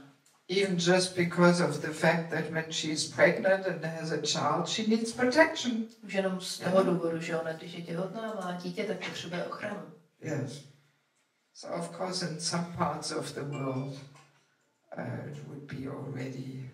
Even just because of the fact that when she's pregnant and has a child, she needs protection. Už jenom z toho důvodu, že ona, když je těhotná, má dítě, tak potřebuje ochranu. Yes. So of course in some parts of the world it would be already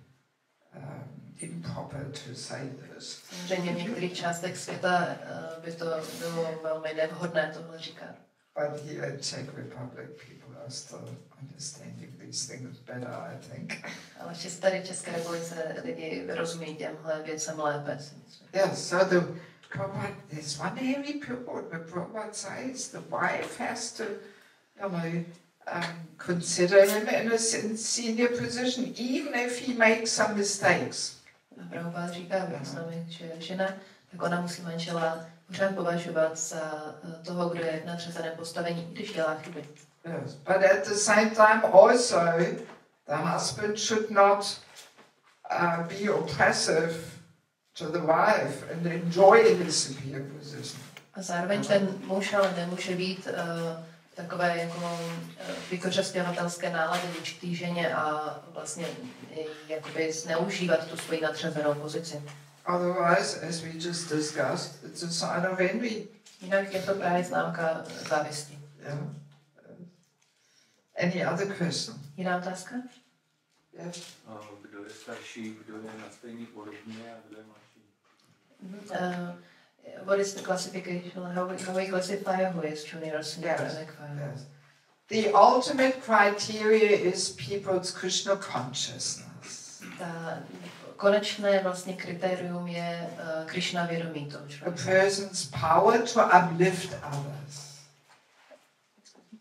improper to say this. Samozřejmě v některých částech světa by to bylo velmi nevhodné tohle říkat. But here in Czech Republic people are still understanding these things better, I think. Ale tady v České republice lidi rozumí těmhle věcem lépe, si myslím. Yes, so there's one heavy purport where Prabhupada says the wife has to, consider him in a senior position, even if he makes some mistakes. A Prabhupada říká významy, že žena, tak ona musí manžela pořád považovat za toho, kdo je v nadřazeném postavení, když dělá chyby. Yes, but at the same time also the husband should not be oppressive to the wife and enjoy his superior position. A zároveň ten muž ale nemůže být takové jako vykořisťovatelské nálady vůči té ženě a vlastně jakoby zneužívat tu svoji nadřazenou pozici. Otherwise, as we just discussed, it's a sign of envy. Jinak je to právě známka závisti. Yeah. Any other question? Jiná otázka? Yes. Kdo je starší, kdo je na stejné úrovni a kdo je mladší? What is the classification? How we classify who is junior, senior, Yes. and Yes. The ultimate criteria is people's Krishna consciousness. Ta konečné vlastně kritérium je Krišna vědomí toho A člověka. person's power to uplift others.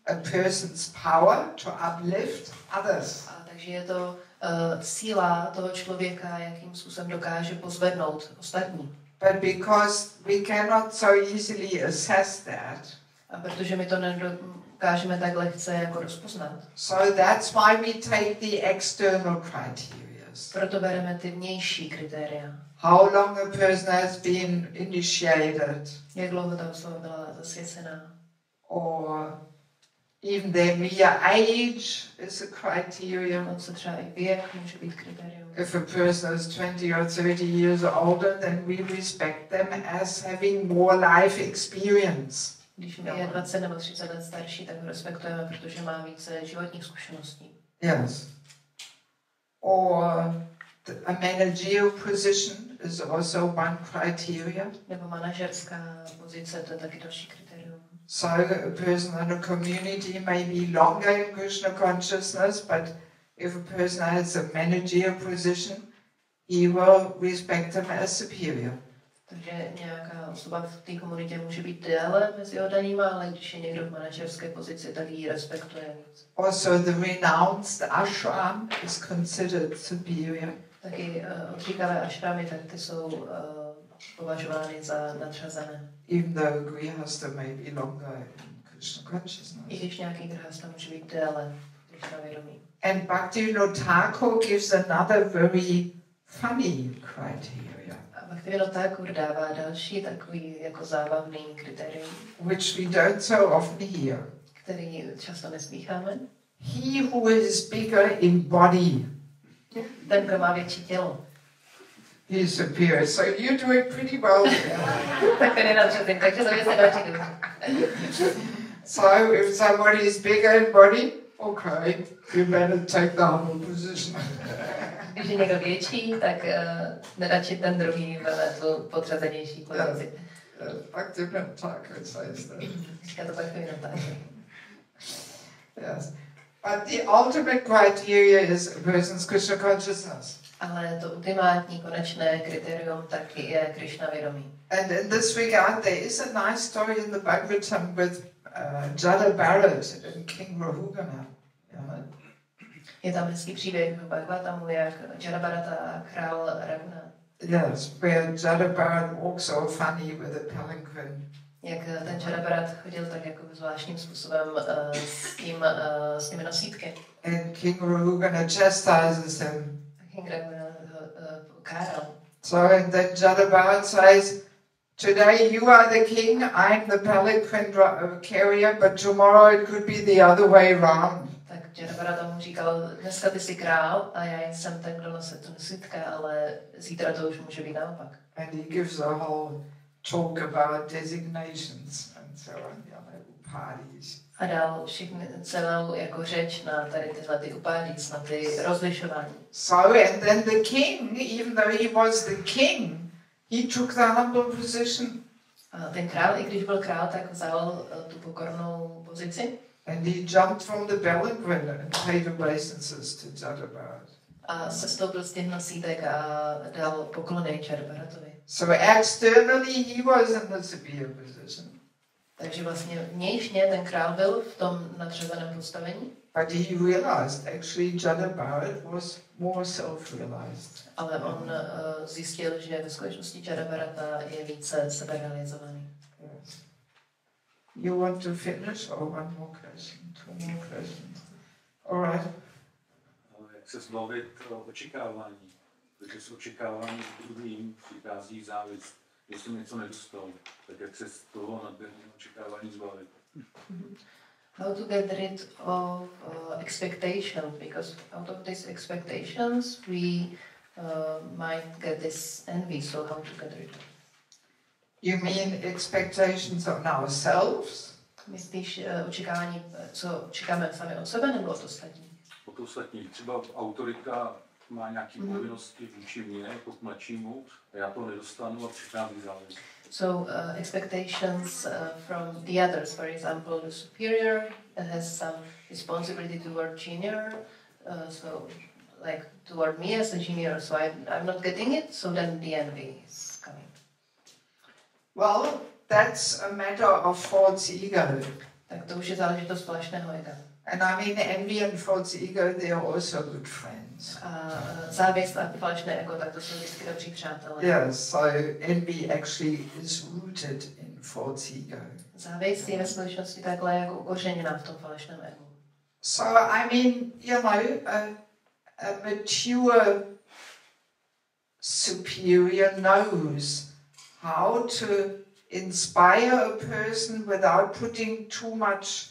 A person's power to uplift others. A takže je to síla toho člověka, jakým způsobem dokáže pozvednout ostatní. But because we cannot so easily assess that, A protože my to nedokážeme tak lehce jako rozpoznat, so that's why we take the external criteria. proto bereme ty vnější kritéria. How long a person has been initiated, Jak dlouho ta osoba byla zasvěcená. or even their mere age is a criterion. On se třeba i věk může být kritérium. If a person is 20 or 30 years older, then we respect them as having more life experience. Když je 20 nebo 30 let starší, tak ho respektujeme, protože má více životních zkušeností. Yes. Or a managerial position is also one criteria. Nebo manažerská pozice, to je taky další kritérium. So a person in a community may be longer in Krishna consciousness, but if a person has a managerial position, he will respect them as superior. Takže nějaká osoba v té komunitě může být déle mezi oddanýma, ale když je někdo v manažerské pozici, tak ji respektuje víc. Also the renounced ashram is considered superior. Taky odříkavé ašramy, tak ty jsou považovány za nadřazené. Even though grihastha may be longer in Krishna consciousness. I když nějaký grhasta může být déle, když na vědomí. And Bhaktivinoda Thakur gives another very funny criteria, A Bhaktivinoda Thakur dává další takový jako zábavný kritérium, which we don't so often hear. který často neslýcháme. He who is bigger in body, Ten, kdo má větší tělo. he is superior. So you do it pretty well. Tak ten je nadřazený, takže to je se další dobře. So if somebody is bigger in body, okay, you better take the humble position. Když je někdo větší, tak radši ten druhý veme tu podřazenější pozici. Bhaktivinoda Thakur says that. Říká to Bhaktivinoda Thakur. Yes. But the ultimate criteria is a person's Krishna consciousness. Ale to ultimátní konečné kritérium taky je Krišna vědomí. And in this regard, there is a nice story in the Bhagavatam with Jada Bharat and King Rahugana. Yeah. Je tam hezký příběh v Bhagavatamu, jak Jadabharata a král Raguna. Yes, where Jadabharat walks so funny with a palanquin. Jak ten Jadabharat chodil tak jako zvláštním způsobem s těmi nosítky. And King Rahugana chastises him. King Raguna káral. So and then Jadabharat says, today you are the king, I'm the palanquin carrier, but tomorrow it could be the other way round. Tak Jadabharata mu říkal, dneska ty jsi král a já jsem ten, kdo nosí tu nosítka, ale zítra to už může být naopak. And he gives a whole talk about designations and so on, parties. A dal celou jako řeč na tady tyhle ty upádíc, na ty rozlišování. So and then the king, even though he was the king, he took the humble position. A ten král, i když byl král, tak vzal tu pokornou pozici. And he jumped from the palanquin and paid obeisances to Jadabharat. A sestoupil z těch nosítek a dal poklony Jadabharatovi. So externally he was in the superior position. Takže vlastně vnějšně ten král byl v tom nadřazeném postavení. But he realized actually Jadabharat was more self-realized. Ale on zjistil, že ve skutečnosti Jadabharata je více seberealizovaný. Yes. You want to finish or one more question? Two more questions. All right. Jak se zbavit očekávání? Protože s očekávání s druhým přichází závist. Jestli něco nedostal, tak jak se z toho nadměrného očekávání zbavit? How to get rid of expectations, because out of these expectations we might get this envy, so how to get rid of it? You mean expectations on ourselves? Myslíš očekávání, co čekáme sami od sebe nebo od ostatních? Od ostatních. Třeba autorita má nějaké povinnosti vůči mně, jako k mladšímu, a já to nedostanu a přichází závist. So expectations from the others, for example, the superior has some responsibility toward junior, so like toward me as a junior, so I'm not getting it, so then the envy is coming. Well, that's a matter of false ego. Tak to už je záležitost falešného ega. And I mean envy and false ego, they are also good friends. A závist a falešné ego, tak to jsou vždycky dobří přátelé. Yes, so envy actually is rooted in false ego. Závist je ve skutečnosti takhle jako ukořeněná v tom falešném egu. So I mean, you know, a mature superior knows how to inspire a person without putting too much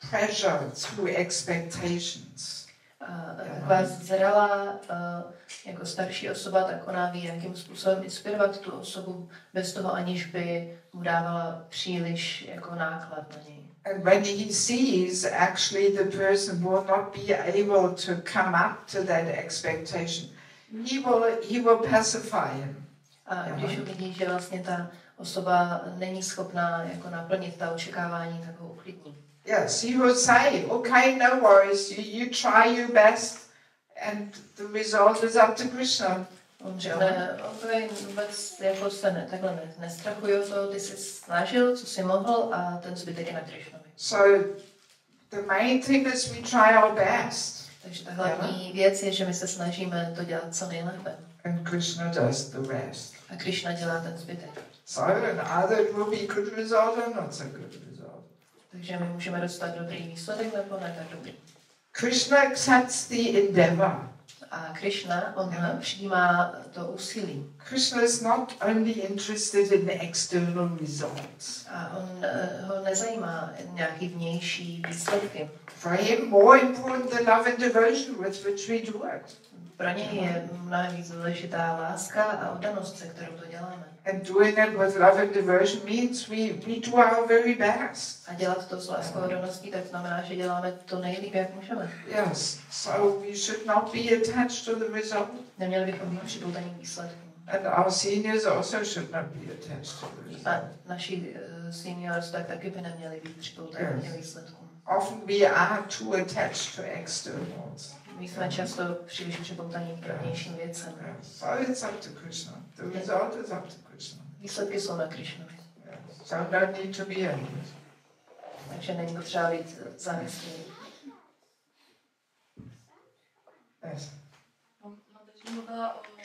pressure through expectations. Taková zralá jako starší osoba, tak ona ví, jakým způsobem inspirovat tu osobu bez toho, aniž by mu dávala příliš jako náklad na něj. And when he sees actually the person will not be able to come up to that expectation, he will pacify him. A když uvidí, že vlastně ta osoba není schopná jako naplnit ta očekávání, tak ho uklidní. Yes, he will say, okay, no worries, you try your best and the result is up to Krishna. On řekne, ok, vůbec jako se takhle nestrachuju to, ty jsi snažil, co jsi mohl a ten zbytek je na Krišnovi. So the main thing is we try our best. Takže ta hlavní věc je, že my se snažíme to dělat co nejlépe. And Krishna does the rest. A Krišna dělá ten zbytek. So and either it will be good result or not so good result. Takže my můžeme dostat dobrý výsledek nebo ne tak dobrý. Krishna accepts the endeavor. A Krišna, on přijímá to úsilí. Krishna is not only interested in the external results. A on ho nezajímá nějaký vnější výsledky. For him, more important the love and devotion with which we do it. Pro něj je mnohem víc důležitá láska a oddanost, se kterou to děláme. And doing it with love and devotion means we do our very best. A dělat to s láskou a oddanností, tak znamená, že děláme to nejlíp, jak můžeme. Yes, so we should not be attached to the result. Neměli bychom být připoutaní k výsledkům. And our seniors also should not be attached to the result. A naši seniors tak taky by neměli být připoutaní k výsledkům. Often we are too attached to externals. My jsme často příliš připoutaní k vnějším věcem. So it's up to Krishna. The result is up to Krishna. Výsledky jsou na Krišnovi. So no need to be angry. Takže není potřeba být závislý. jste mluvila o tom,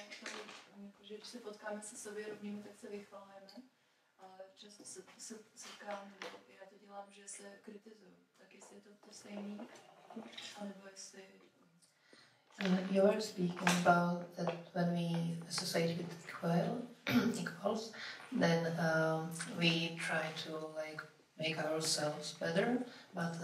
že když se potkáme se sobě rovnými, tak se vychvalujeme. Ale často se setkám, nebo já to dělám, že se kritizuju. Tak jestli je to stejný, anebo jestli... You were speaking about that when we associate with equals, then we try to like make ourselves better, but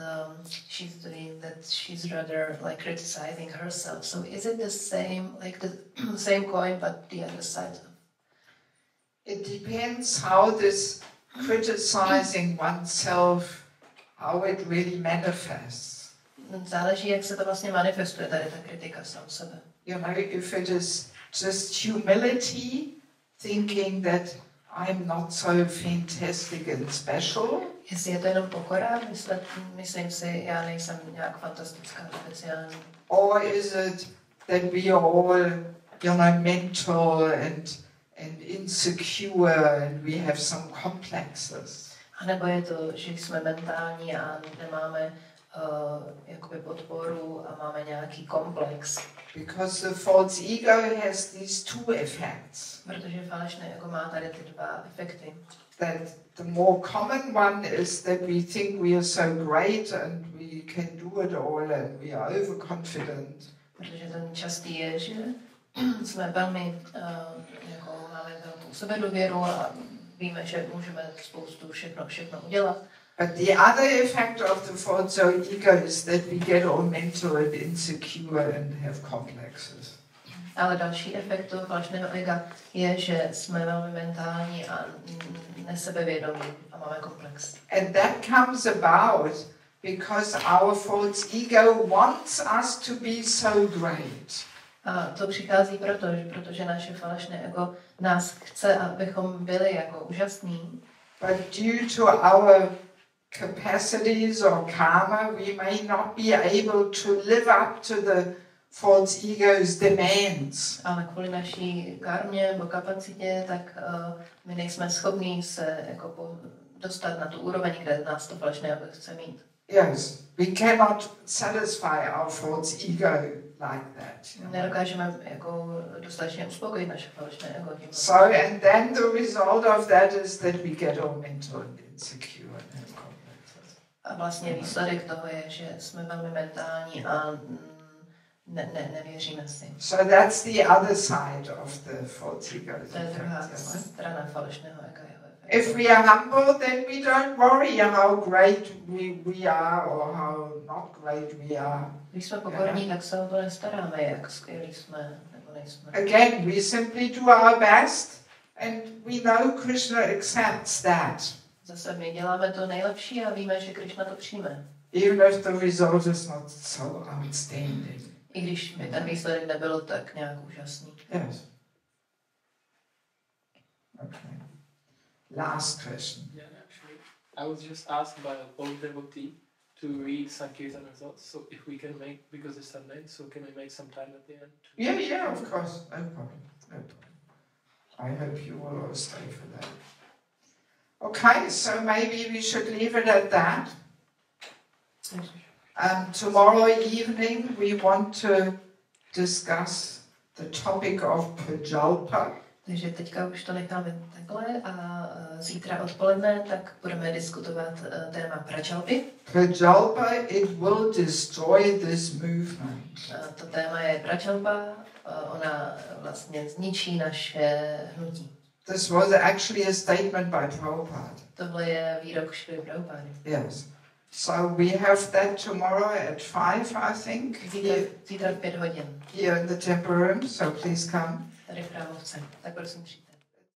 she's doing that. She's rather like criticizing herself. So is it the same, like the same coin, but the other side? It depends how this criticizing oneself, how it really manifests. Záleží, jak se to vlastně manifestuje, tady ta kritika sám sebe. You know, if it is just humility, thinking that I'm not so fantastic and special. Jestli je to jenom pokora, myslím si, já nejsem nějak fantastická, speciální. Or is it that we are all, you know, mental and insecure and we have some complexes. A nebo je to, že jsme mentální a nemáme jakoby podporu a máme nějaký komplex. Because the false ego has these two effects. Protože falešné ego má tady ty dva efekty. That the more common one is that we think we are so great and we can do it all and we are overconfident. Protože ten častý je, že jsme velmi, jako máme velkou sebedůvěru a víme, že můžeme spoustu všechno udělat. But the other effect of the false ego is that we get all mental and insecure and have complexes. Ale další efekt toho falešného ega je, že jsme velmi mentální a nesebevědomí a máme komplex. And that comes about because our false ego wants us to be so great. A to přichází protože naše falešné ego nás chce, abychom byli jako úžasní. But due to our capacities or karma, we may not be able to live up to the false ego's demands. Ale kvůli naší karmě nebo kapacitě, tak my nejsme schopní se jako dostat na tu úroveň, kde nás to falešné ego chce mít. Yes, we cannot satisfy our false ego like that. Nedokážeme jako dostatečně uspokojit naše falešné ego. So, and then the result of that is that we get all mental and insecure and have complexes. A vlastně výsledek toho je, že jsme velmi mentální a nevěříme si. So that's the other side of the false ego. To je druhá strana falešného ega. If we are humble, then we don't worry how great we are or how not great we are. Když jsme pokorní, tak se o to nestaráme, jak skvělí jsme nebo nejsme. Again, we simply do our best and we know Krishna accepts that. Zase my děláme to nejlepší a víme, že Krišna to přijme. Even if the result is not so outstanding. I když by ten výsledek nebyl tak nějak úžasný. Yes. Okay. Last question. Yeah, actually, I was just asked by a old devotee to read Sankirtan results. So if we can make, because it's Sunday, so can we make some time at the end? Yeah, of course. No problem. I hope you will all stay for that. Okay, so maybe we should leave it at that. Tomorrow evening we want to discuss the topic of prajalpa. Takže teďka už to necháme takhle a zítra odpoledne tak budeme diskutovat téma prajalpy. Prajalpa, it will destroy this movement. To téma je prajalpa, ona vlastně zničí naše hnutí. This was actually a statement by Prabhupada. Tohle je výrok Šrily Prabhupády. Yes. So we have that tomorrow at 5, I think. Zítra v 5 hodin. Here in the temple room, so please come. Tady v Chrámovce. Tak prosím přijďte.